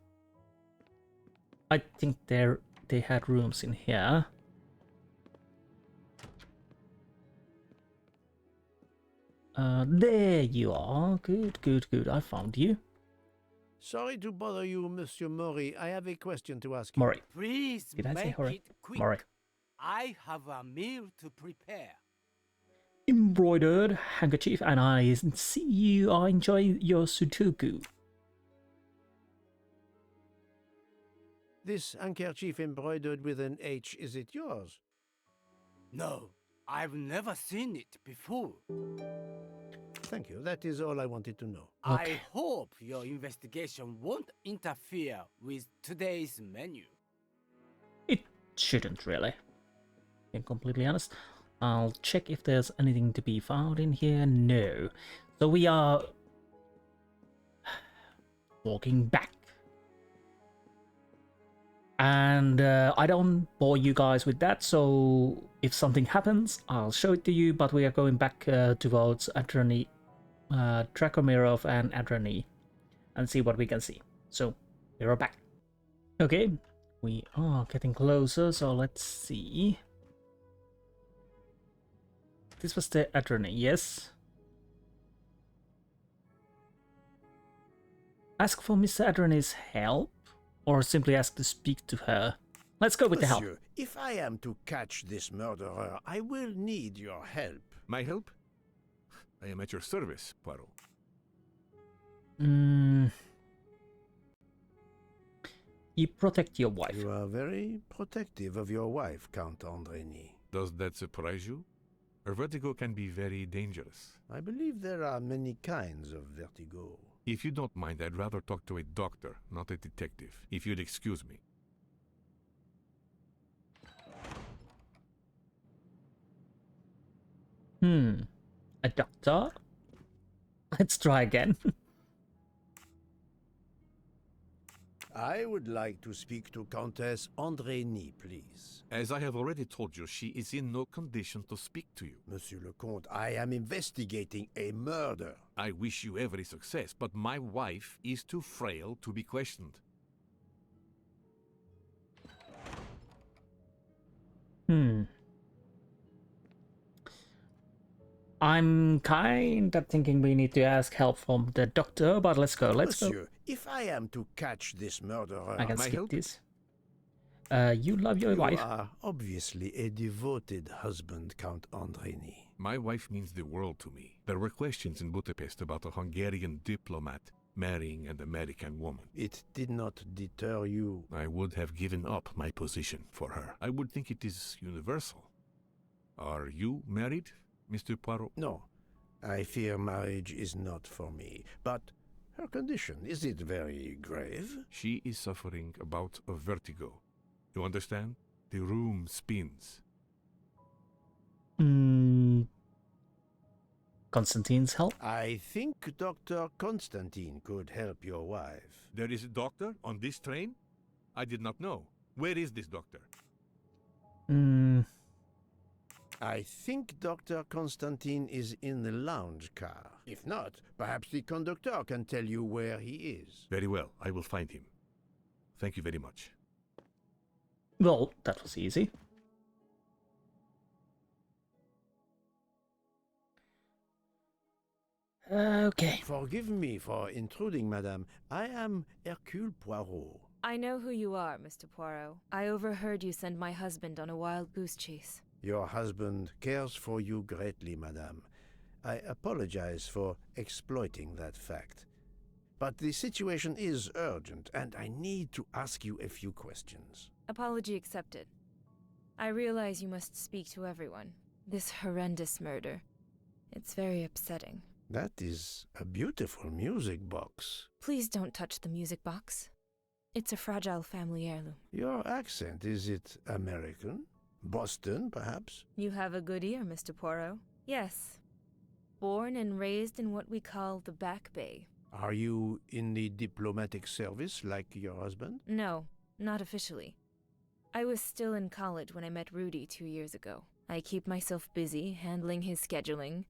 I think they had rooms in here. There you are. Good, good, good. I found you. Sorry to bother you, Monsieur Maury. I have a question to ask you. Maury. Please Did I say make Maury? it quick. Maury. I have a meal to prepare. Embroidered handkerchief, and I see you are enjoying your Sudoku. This handkerchief embroidered with an H, is it yours? No, I've never seen it before. Thank you. That is all I wanted to know. I hope your investigation won't interfere with today's menu. It shouldn't really. Being completely honest. I'll check if there's anything to be found in here. No. So we are walking back. And I don't bore you guys with that, so if something happens, I'll show it to you, but we are going back towards Adreny, Dracomirov and Adreny, and see what we can see. So, we are back. Okay, we are getting closer, so let's see. This was the Adreny, yes? Ask for Mr. Adreny's help? Or simply ask to speak to her. Let's go with the help. Monsieur, if I am to catch this murderer, I will need your help. My help? I am at your service, Poirot. You protect your wife. You are very protective of your wife, Count Andreny. Does that surprise you? Her vertigo can be very dangerous. I believe there are many kinds of vertigo. If you don't mind, I'd rather talk to a doctor, not a detective, if you'd excuse me. A doctor? Let's try again. I would like to speak to Countess Andreny, please. As I have already told you, she is in no condition to speak to you. Monsieur le Comte, I am investigating a murder. I wish you every success, but my wife is too frail to be questioned. I'm kind of thinking we need to ask help from the doctor, but let's go, Monsieur, if I am to catch this murderer... I can my skip help? this. You love your wife. You are obviously a devoted husband, Count Andreny. My wife means the world to me. There were questions in Budapest about a Hungarian diplomat marrying an American woman. It did not deter you. I would have given up my position for her. I would think it is universal. Are you married, Mr. Poirot? No, I fear marriage is not for me. But her condition, is it very grave? She is suffering a bout of vertigo. You understand? The room spins. Constantine's help? I think Dr. Constantine could help your wife. There is a doctor on this train? I did not know. Where is this doctor? I think Dr. Constantine is in the lounge car. If not, perhaps the conductor can tell you where he is. Very well, I will find him. Thank you very much. Well, that was easy. Okay. Forgive me for intruding, madame. I am Hercule Poirot. I know who you are, Mr. Poirot. I overheard you send my husband on a wild goose chase. Your husband cares for you greatly, madame. I apologize for exploiting that fact. But the situation is urgent, and I need to ask you a few questions. Apology accepted. I realize you must speak to everyone. This horrendous murder. It's very upsetting. That is a beautiful music box. Please don't touch the music box. It's a fragile family heirloom. Your accent, is it American? Boston, perhaps? You have a good ear, Mr. Poirot. Yes. Born and raised in what we call the Back Bay. Are you in the diplomatic service like your husband? No, not officially. I was still in college when I met Rudy 2 years ago. I keep myself busy handling his scheduling,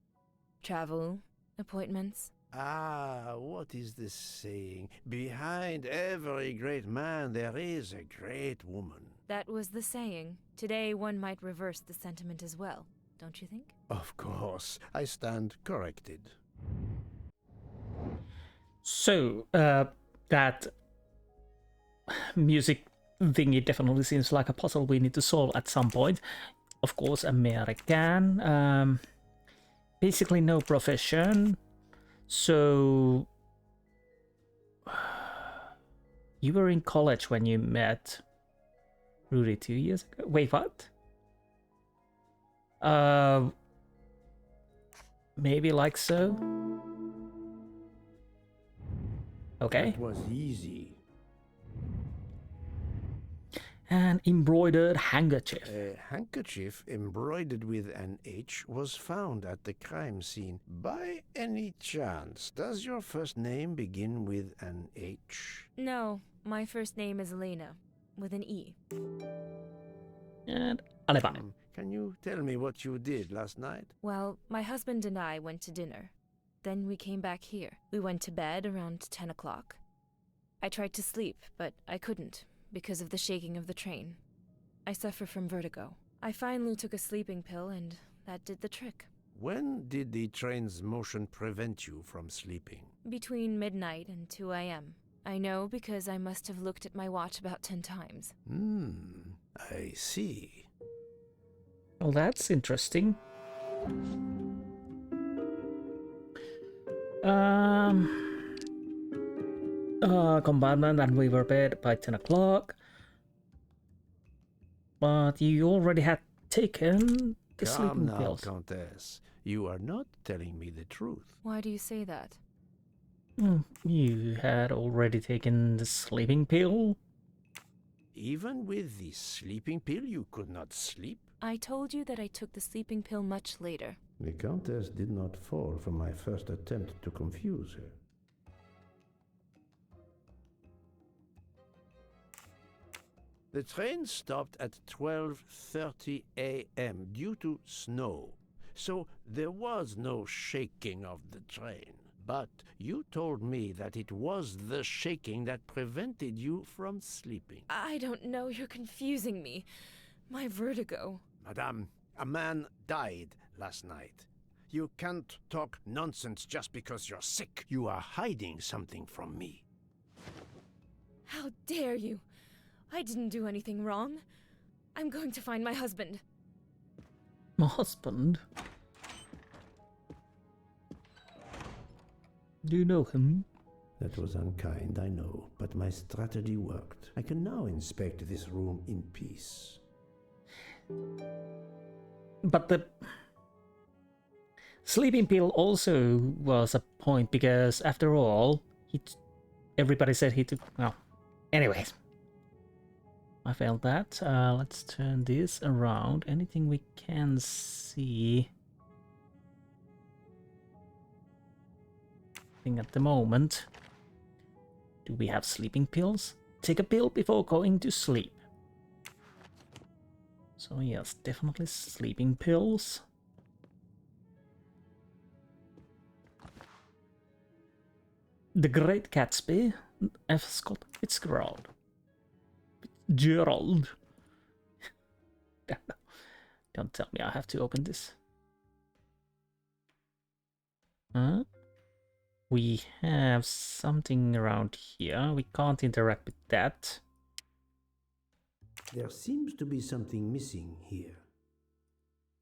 travel, appointments. Ah, what is the saying? Behind every great man there is a great woman. That was the saying. Today one might reverse the sentiment as well, don't you think? Of course, I stand corrected. So, that music thingy definitely seems like a puzzle we need to solve at some point. Of course, American. Basically no profession. So, you were in college when you met Rudy 2 years ago? Wait, what? Maybe like so? Okay. That was easy. An embroidered handkerchief. A handkerchief embroidered with an H was found at the crime scene. By any chance, does your first name begin with an H? No, my first name is Elena. with an E. And alibi. Can you tell me what you did last night? Well, my husband and I went to dinner. Then we came back here. We went to bed around 10 o'clock. I tried to sleep, but I couldn't because of the shaking of the train. I suffer from vertigo. I finally took a sleeping pill and that did the trick. When did the train's motion prevent you from sleeping? Between midnight and 2 a.m. I know because I must have looked at my watch about 10 times. I see. Well, that's interesting. Compartment, and we were bed by 10 o'clock. But you already had taken the sleeping Come now, pills. Countess. You are not telling me the truth. Why do you say that? You had already taken the sleeping pill? Even with the sleeping pill, you could not sleep? I told you that I took the sleeping pill much later. The Countess did not fall for my first attempt to confuse her. The train stopped at 12:30 a.m. due to snow, so there was no shaking of the train. But you told me that it was the shaking that prevented you from sleeping. I don't know, you're confusing me. My vertigo. Madame, a man died last night. You can't talk nonsense just because you're sick. You are hiding something from me. How dare you? I didn't do anything wrong. I'm going to find my husband. My husband? Do you know him? That was unkind, I know, but my strategy worked. I can now inspect this room in peace. But the sleeping pill also was a point because, after all, everybody said he took. Well, anyways, I failed that. Let's turn this around. Anything we can see? I think at the moment. Do we have sleeping pills? Take a pill before going to sleep. So yes, definitely sleeping pills. The Great Gatsby, F. Scott Fitzgerald. Gerald. Don't tell me I have to open this. Huh? We have something around here. We can't interact with that. There seems to be something missing here.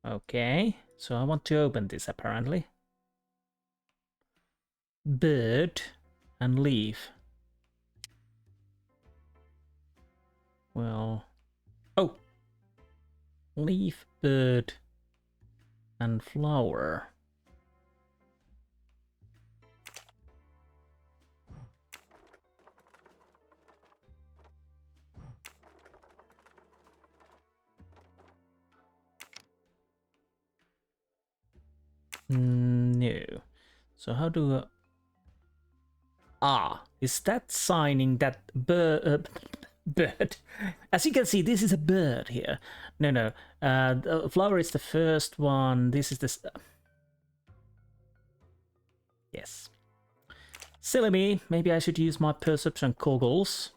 Okay, so I want to open this apparently. Bird and leaf. Well, oh, leaf, bird, and flower. No. So how do is that signing that bird? Bird. As you can see, this is a bird here. No. The flower is the first one. This is the. Yes. Silly me. Maybe I should use my perception goggles.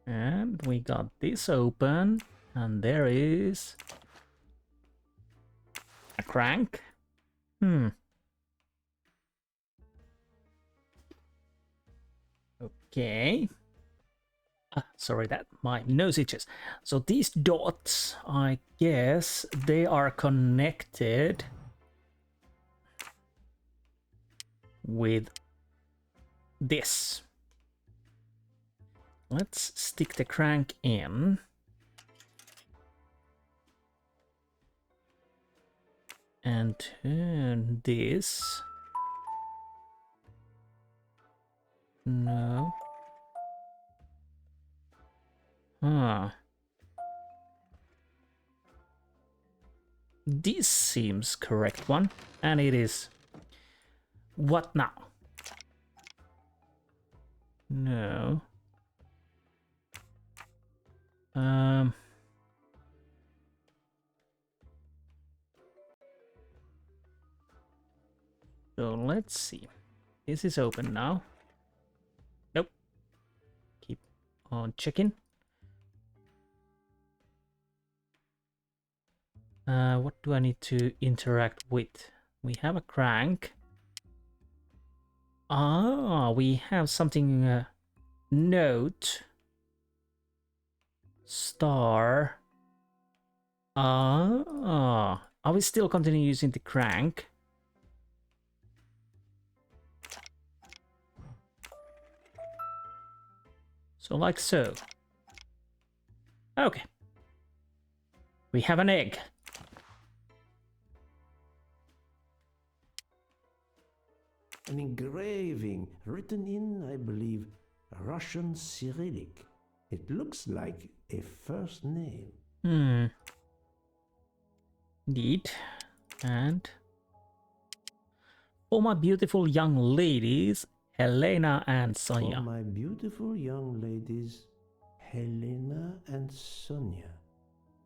And we got this open, and there is a crank. Okay. Sorry that my nose itches. So these dots, I guess they are connected with this. Let's stick the crank in. And turn this. No. This seems correct one, and it is. What now? No. So let's see. This is open now. Nope. Keep on checking. What do I need to interact with? We have a crank. Ah, we have something. Note. Star. Ah, are we still continuing using the crank? So like so. Okay. We have an egg. An engraving written in, I believe, Russian Cyrillic. It looks like a first name. Indeed. And for my beautiful young ladies, Helena and Sonia. For my beautiful young ladies, Helena and Sonia.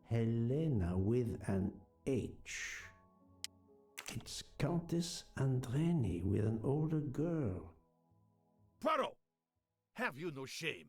Helena with an H. It's Countess Andreni with an older girl. Poirot! Have you no shame?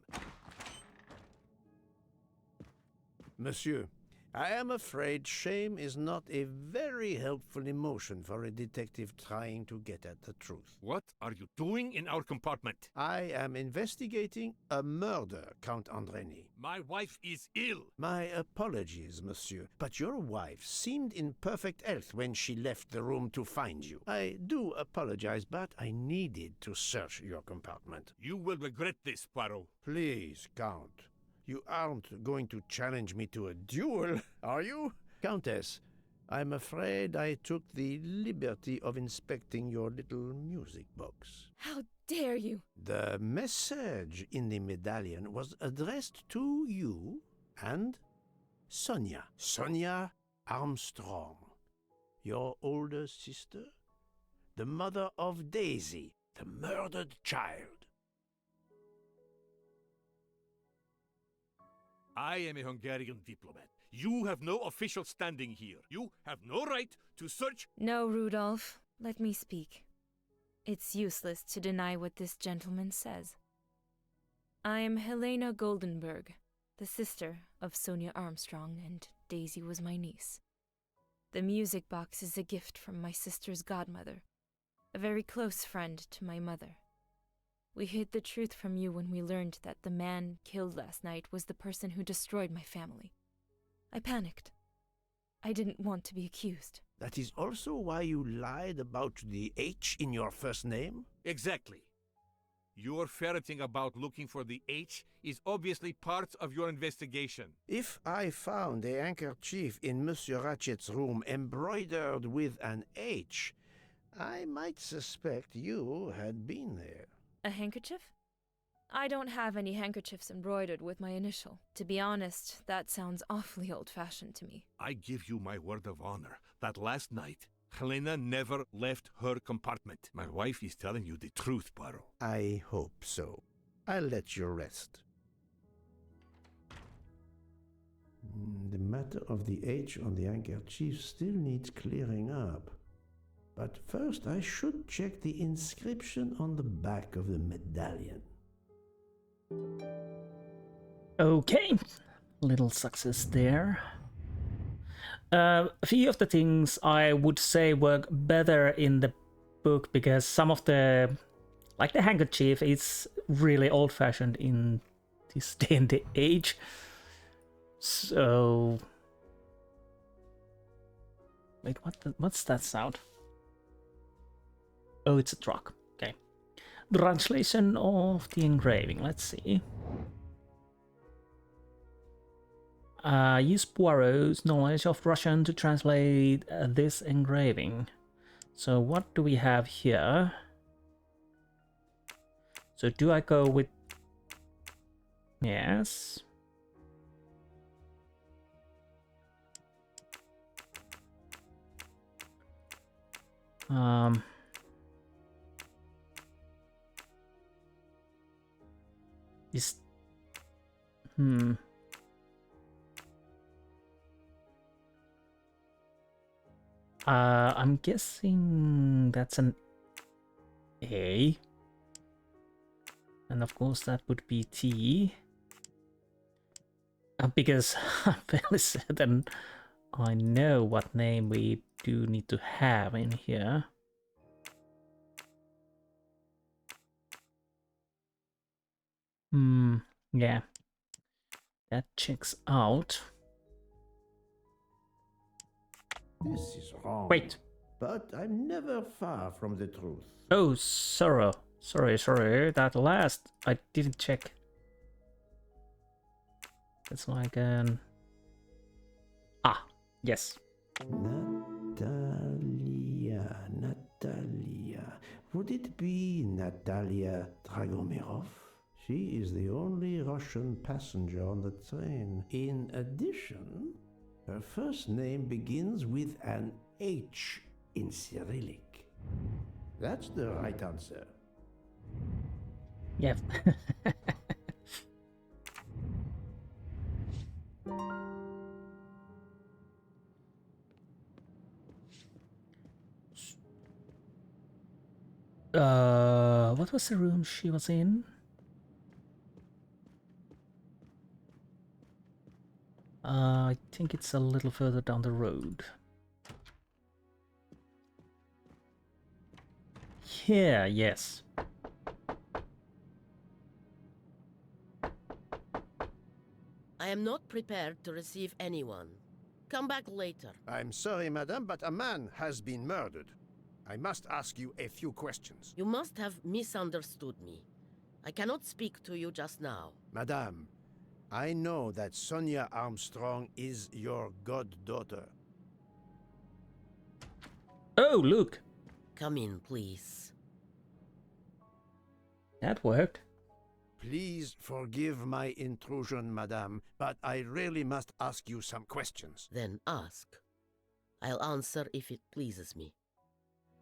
Monsieur, I am afraid shame is not a very helpful emotion for a detective trying to get at the truth. What are you doing in our compartment? I am investigating a murder, Count Andreni. My wife is ill. My apologies, monsieur, but your wife seemed in perfect health when she left the room to find you. I do apologize, but I needed to search your compartment. You will regret this, Poirot. Please, Count. You aren't going to challenge me to a duel, are you? Countess, I'm afraid I took the liberty of inspecting your little music box. How dare you? The message in the medallion was addressed to you and Sonia. Sonia Armstrong, your older sister, the mother of Daisy, the murdered child. I am a Hungarian diplomat. You have no official standing here. You have no right to search. No, Rudolph. Let me speak. It's useless to deny what this gentleman says. I am Helena Goldenberg, the sister of Sonia Armstrong, and Daisy was my niece. The music box is a gift from my sister's godmother, a very close friend to my mother. We hid the truth from you when we learned that the man killed last night was the person who destroyed my family. I panicked. I didn't want to be accused. That is also why you lied about the H in your first name? Exactly. Your ferreting about looking for the H is obviously part of your investigation. If I found a handkerchief in Monsieur Ratchet's room embroidered with an H, I might suspect you had been there. A handkerchief? I don't have any handkerchiefs embroidered with my initial. To be honest, that sounds awfully old-fashioned to me. I give you my word of honor that last night, Helena never left her compartment. My wife is telling you the truth, Poirot. I hope so. I'll let you rest. The matter of the H on the handkerchief still needs clearing up. But first I should check the inscription on the back of the medallion. Okay, little success there. A few of the things I would say work better in the book because some of the, like the handkerchief, is really old-fashioned in this day and age. So, wait, what's that sound? Oh, it's a truck. Okay. Translation of the engraving. Let's see. Use Poirot's knowledge of Russian to translate this engraving. So what do we have here? So do I go with... Yes. Is I'm guessing that's an A. And of course that would be T. Because I'm fairly certain I know what name we do need to have in here. Yeah. That checks out. This is wrong. Wait. But I'm never far from the truth. Oh, sorry. Sorry. That last I didn't check. It's like an... Ah, yes. Natalia. Would it be Natalia Dragomirov? She is the only Russian passenger on the train. In addition, her first name begins with an H in Cyrillic. That's the right answer. Yeah. What was the room she was in? I think it's a little further down the road. Yeah, yes. I am not prepared to receive anyone. Come back later. I'm sorry, madam, but a man has been murdered. I must ask you a few questions. You must have misunderstood me. I cannot speak to you just now. Madame, I know that Sonia Armstrong is your goddaughter. Oh, look. Come in, please. That worked. Please forgive my intrusion, madame, but I really must ask you some questions. Then ask. I'll answer if it pleases me.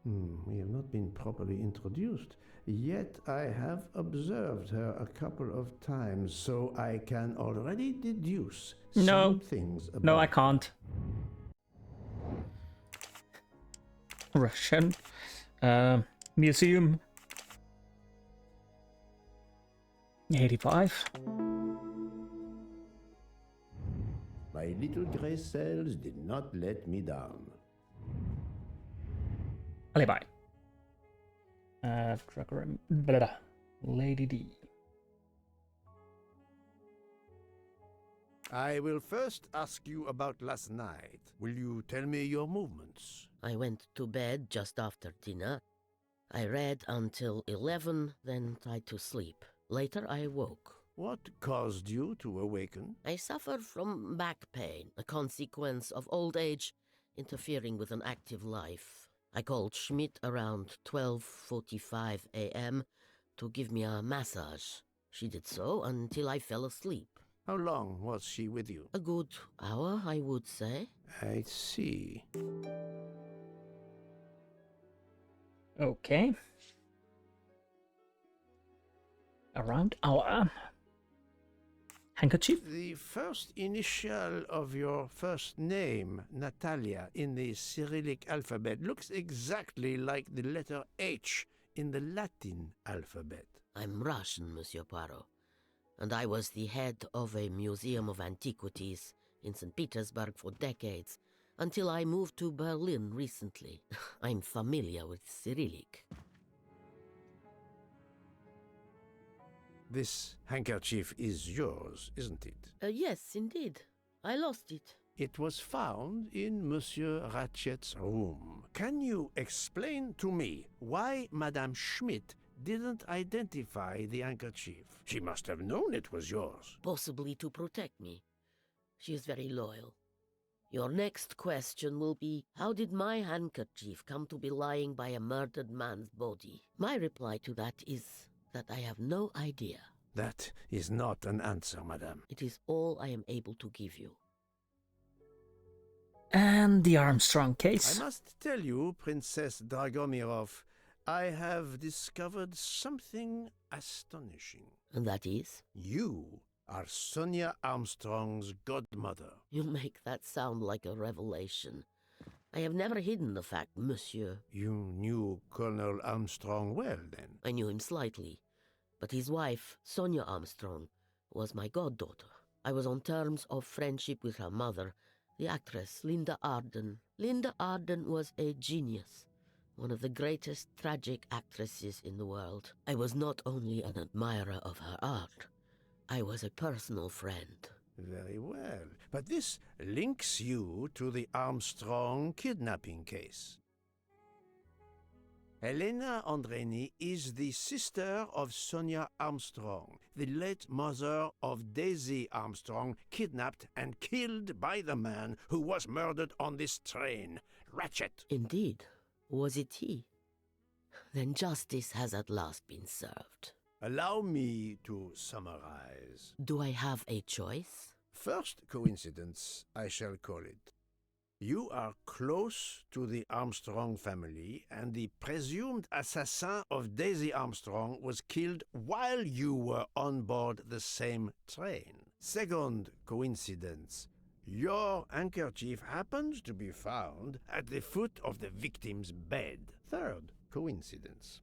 We have not been properly introduced, yet I have observed her a couple of times, so I can already deduce some things about... No, I can't. Russian. Museum. 85. My little grey cells did not let me down. Alibi. Lady D. I will first ask you about last night. Will you tell me your movements? I went to bed just after dinner. I read until 11, then tried to sleep. Later I woke. What caused you to awaken? I suffer from back pain, a consequence of old age interfering with an active life. I called Schmidt around 12:45 a.m. to give me a massage. She did so until I fell asleep. How long was she with you? A good hour, I would say. I see. Okay. Around hour. Handkerchief? The first initial of your first name, Natalia, in the Cyrillic alphabet looks exactly like the letter H in the Latin alphabet. I'm Russian, Monsieur Poirot, and I was the head of a museum of antiquities in St. Petersburg for decades, until I moved to Berlin recently. I'm familiar with Cyrillic. This handkerchief is yours, isn't it? Yes, indeed. I lost it. It was found in Monsieur Ratchet's room. Can you explain to me why Madame Schmidt didn't identify the handkerchief? She must have known it was yours. Possibly to protect me. She is very loyal. Your next question will be, how did my handkerchief come to be lying by a murdered man's body? My reply to that is that I have no idea. That is not an answer, madame. It is all I am able to give you. And the Armstrong case. I must tell you, Princess Dragomirov, I have discovered something astonishing. And that is? You are Sonia Armstrong's godmother. You make that sound like a revelation. I have never hidden the fact, monsieur. You knew Colonel Armstrong well, then? I knew him slightly, but his wife, Sonia Armstrong, was my goddaughter. I was on terms of friendship with her mother, the actress Linda Arden. Linda Arden was a genius, one of the greatest tragic actresses in the world. I was not only an admirer of her art, I was a personal friend. Very well. But this links you to the Armstrong kidnapping case. Helena Andreni is the sister of Sonia Armstrong, the late mother of Daisy Armstrong, kidnapped and killed by the man who was murdered on this train, Ratchet. Indeed. Was it he? Then justice has at last been served. Allow me to summarize. Do I have a choice? First coincidence, I shall call it. You are close to the Armstrong family, and the presumed assassin of Daisy Armstrong was killed while you were on board the same train. Second coincidence. Your handkerchief happens to be found at the foot of the victim's bed. Third coincidence.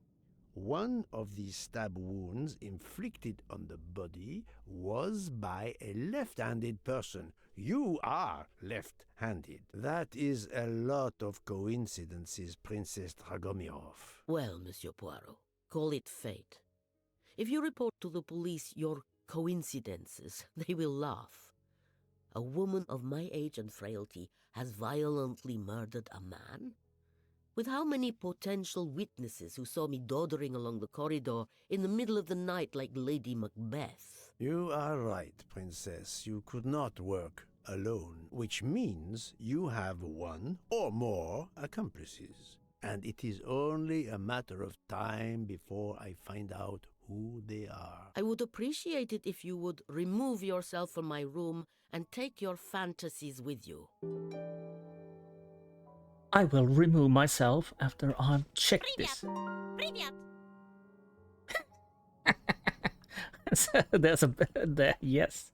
One of the stab wounds inflicted on the body was by a left-handed person. You are left-handed. That is a lot of coincidences, Princess Dragomirov. Well, Monsieur Poirot, call it fate. If you report to the police your coincidences, they will laugh. A woman of my age and frailty has violently murdered a man? With how many potential witnesses who saw me doddering along the corridor in the middle of the night like Lady Macbeth? You are right, Princess. You could not work alone, which means you have one or more accomplices. And it is only a matter of time before I find out who they are. I would appreciate it if you would remove yourself from my room and take your fantasies with you. I will remove myself after I've checked this. So there's a bird there, yes.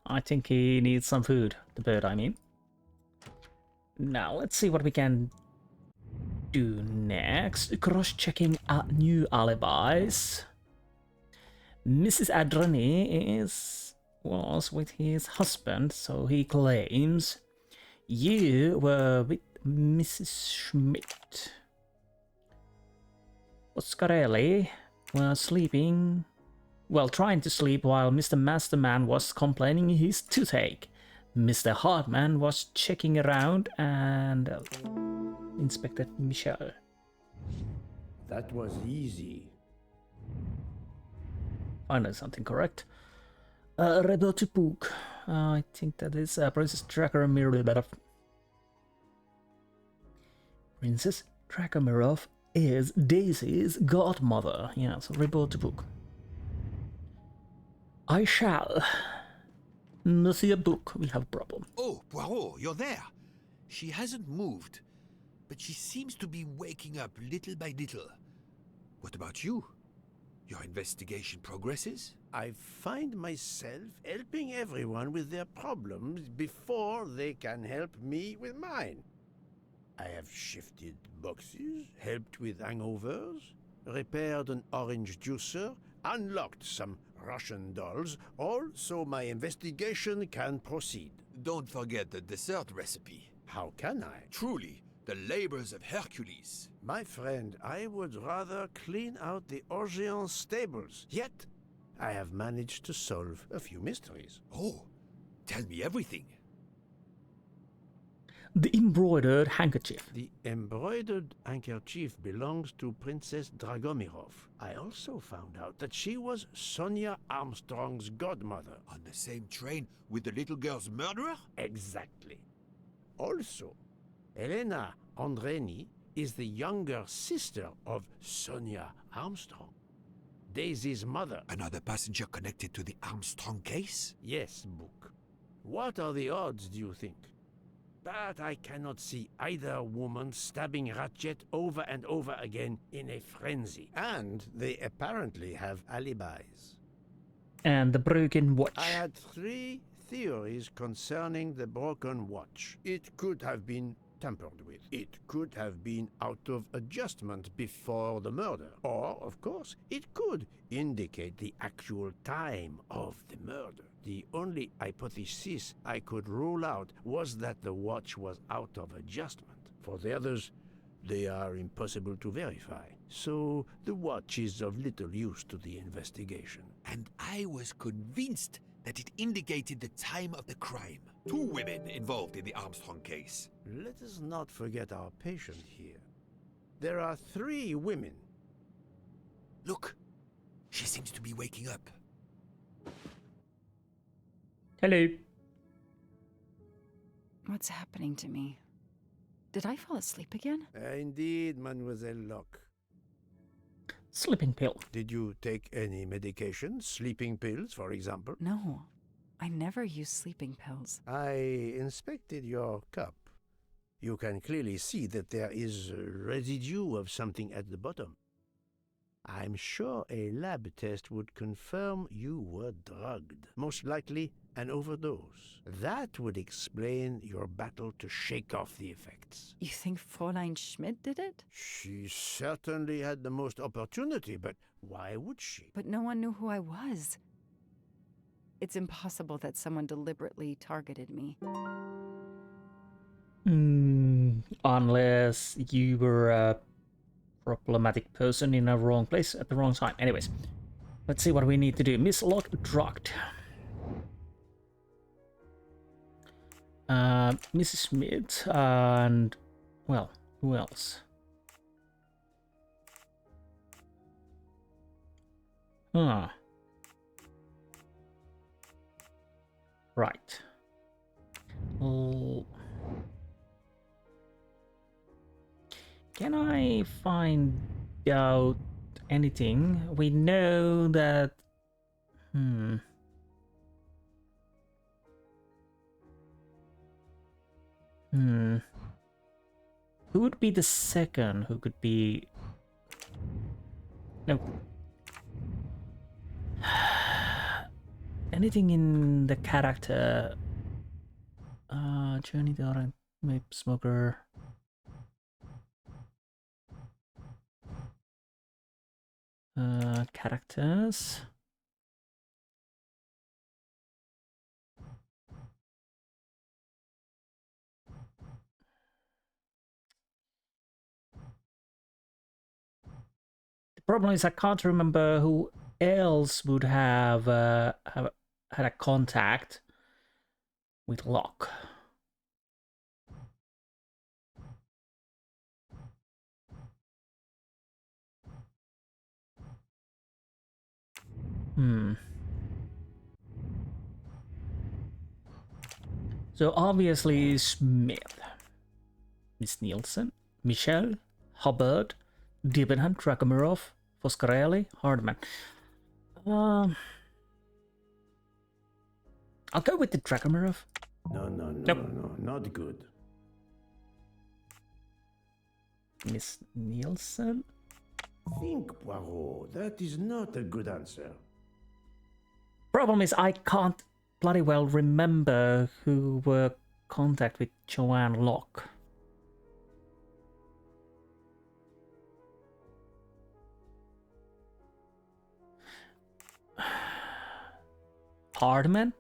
I think he needs some food. The bird, I mean. Now, let's see what we can do next. Cross-checking new alibis. Mrs. Adreni was with his husband, so he claims. You were with Mrs. Schmidt. Oscarelli was sleeping, trying to sleep while Mr. Masterman was complaining his toothache. Mr. Hartman was checking around and Inspector Michel. That was easy. Finally something correct. Rebel to Pook. I think that is Princess Dragomirov. Princess Dragomirov is Daisy's godmother. Yeah, so Rebel to Pook. I shall. Monsieur Book, we have a problem. Oh, Poirot, you're there. She hasn't moved, but she seems to be waking up little by little. What about you? Your investigation progresses? I find myself helping everyone with their problems before they can help me with mine. I have shifted boxes, helped with hangovers, repaired an orange juicer, unlocked some Russian dolls, all so my investigation can proceed. Don't forget the dessert recipe. How can I? Truly, the labors of Hercules. My friend, I would rather clean out the Orient stables. Yet, I have managed to solve a few mysteries. Oh, tell me everything. The embroidered handkerchief. The embroidered handkerchief belongs to Princess Dragomirov. I also found out that she was Sonia Armstrong's godmother. On the same train with the little girl's murderer? Exactly. Also, Helena Andreni is the younger sister of Sonia Armstrong. Daisy's mother. Another passenger connected to the Armstrong case? Yes, Book. What are the odds, do you think? But I cannot see either woman stabbing Ratchet over and over again in a frenzy. And they apparently have alibis. And the broken watch. I had 3 theories concerning the broken watch. It could have been tampered with. It could have been out of adjustment before the murder. Or, of course, it could indicate the actual time of the murder. The only hypothesis I could rule out was that the watch was out of adjustment. For the others, they are impossible to verify. So the watch is of little use to the investigation. And I was convinced that it indicated the time of the crime. 2 women involved in the Armstrong case. Let us not forget our patient here. There are 3 women. Look, she seems to be waking up. Hello. What's happening to me? Did I fall asleep again? Indeed, Mademoiselle Locke. Sleeping pill. Did you take any medication? Sleeping pills, for example? No, I never use sleeping pills. I inspected your cup. You can clearly see that there is a residue of something at the bottom. I'm sure a lab test would confirm you were drugged. Most likely an overdose. That would explain your battle to shake off the effects. You think Fräulein Schmidt did it? She certainly had the most opportunity, but why would she? But no one knew who I was. It's impossible that someone deliberately targeted me. Unless you were a problematic person in a wrong place at the wrong time. Anyways, let's see what we need to do. Miss Locke drugged. Mrs. Smith and, well, who else? Huh. Right. Can I find out anything? We know that... Who would be the second? Who could be... No. Anything in the character? Journey to Orient, maybe smoker. Characters. The problem is I can't remember who else would have had a contact with Locke. So obviously Smith, Miss Nielsen, Michelle, Hubbard, Debenham, Dragomirov, Foscarelli, Hardman. I'll go with the Dragomirov. No, not good. Miss Nielsen? Think, Poirot. That is not a good answer. Problem is I can't bloody well remember who were contact with Joanne Locke. Hardman?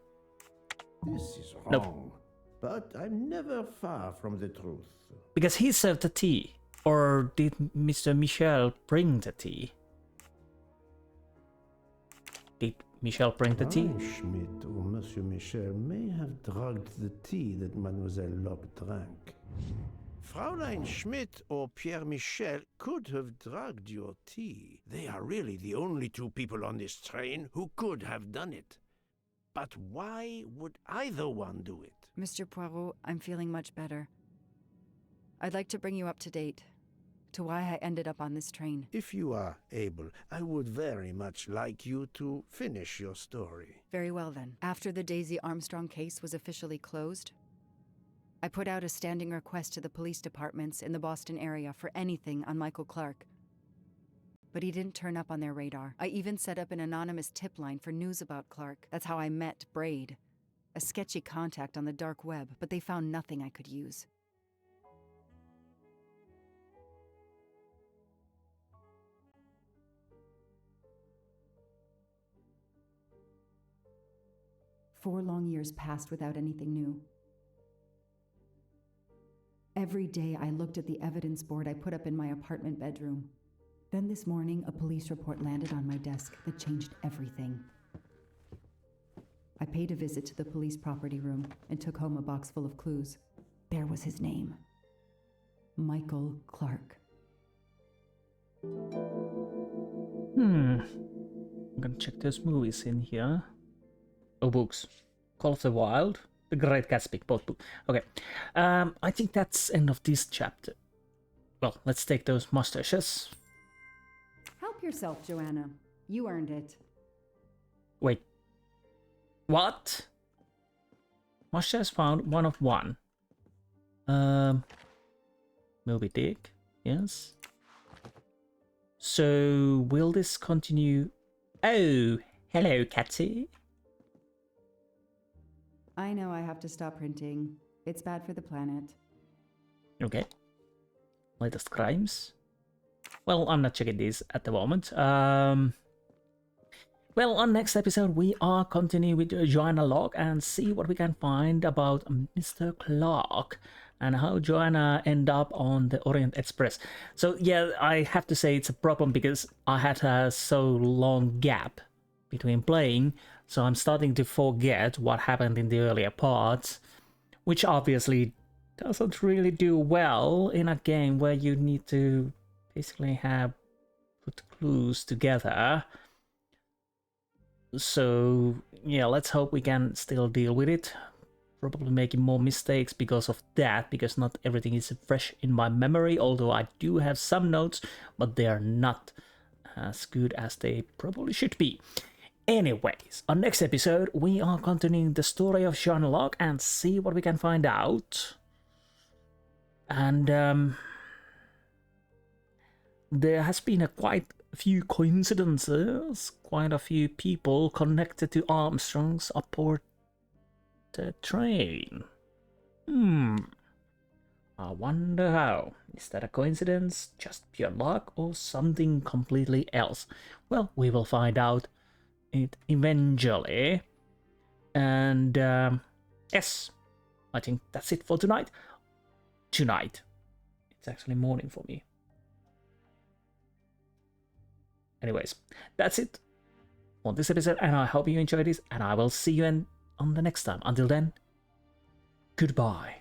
This is wrong. Nope. But I'm never far from the truth. Because he served the tea. Or did Mr. Michel bring the tea? Did Michel bring the tea? Schmidt or Monsieur Michel may have drugged the tea that Mademoiselle Locke drank. Fräulein Schmidt or Pierre Michel could have drugged your tea. They are really the only 2 people on this train who could have done it. But why would either one do it? Mr. Poirot, I'm feeling much better. I'd like to bring you up to date. to why I ended up on this train. If you are able, I would very much like you to finish your story. Very well then. After the Daisy Armstrong case was officially closed, I put out a standing request to the police departments in the Boston area for anything on Michael Clark. But he didn't turn up on their radar. I even set up an anonymous tip line for news about Clark. That's how I met Braid, a sketchy contact on the dark web, but they found nothing I could use. Four long years passed without anything new. Every day I looked at the evidence board I put up in my apartment bedroom. Then this morning, a police report landed on my desk that changed everything. I paid a visit to the police property room and took home a box full of clues. There was his name. Michael Clark. I'm gonna check those movies in here. Oh, books. Call of the Wild, The Great Gatsby, both books. Okay, I think that's end of this chapter. Well, let's take those mustaches. Help yourself, Joanna. You earned it. Wait. What? Mustache found 1 of 1. Moby Dick, yes. So, will this continue? Oh, hello, Catty. I know I have to stop printing. It's bad for the planet. Okay. Latest crimes. Well, I'm not checking these at the moment. Well, on next episode, we are continuing with Joanna Locke and see what we can find about Mr. Clark and how Joanna ended up on the Orient Express. So, yeah, I have to say it's a problem because I had a so long gap between playing, so I'm starting to forget what happened in the earlier parts, which obviously doesn't really do well in a game where you need to basically have put clues together. So yeah, let's hope we can still deal with it. Probably making more mistakes because of that, because not everything is fresh in my memory, although I do have some notes, but they are not as good as they probably should be. Anyways, on next episode, we are continuing the story of Joanna Locke and see what we can find out. And there has been quite a few coincidences, quite a few people connected to Armstrong's aboard the train. I wonder how. Is that a coincidence, just pure luck, or something completely else? Well, we will find out it eventually. And yes, I think that's it for tonight. It's actually morning for me. Anyways, that's it for this episode, and I hope you enjoyed this, and I will see you on the next time. Until then, goodbye.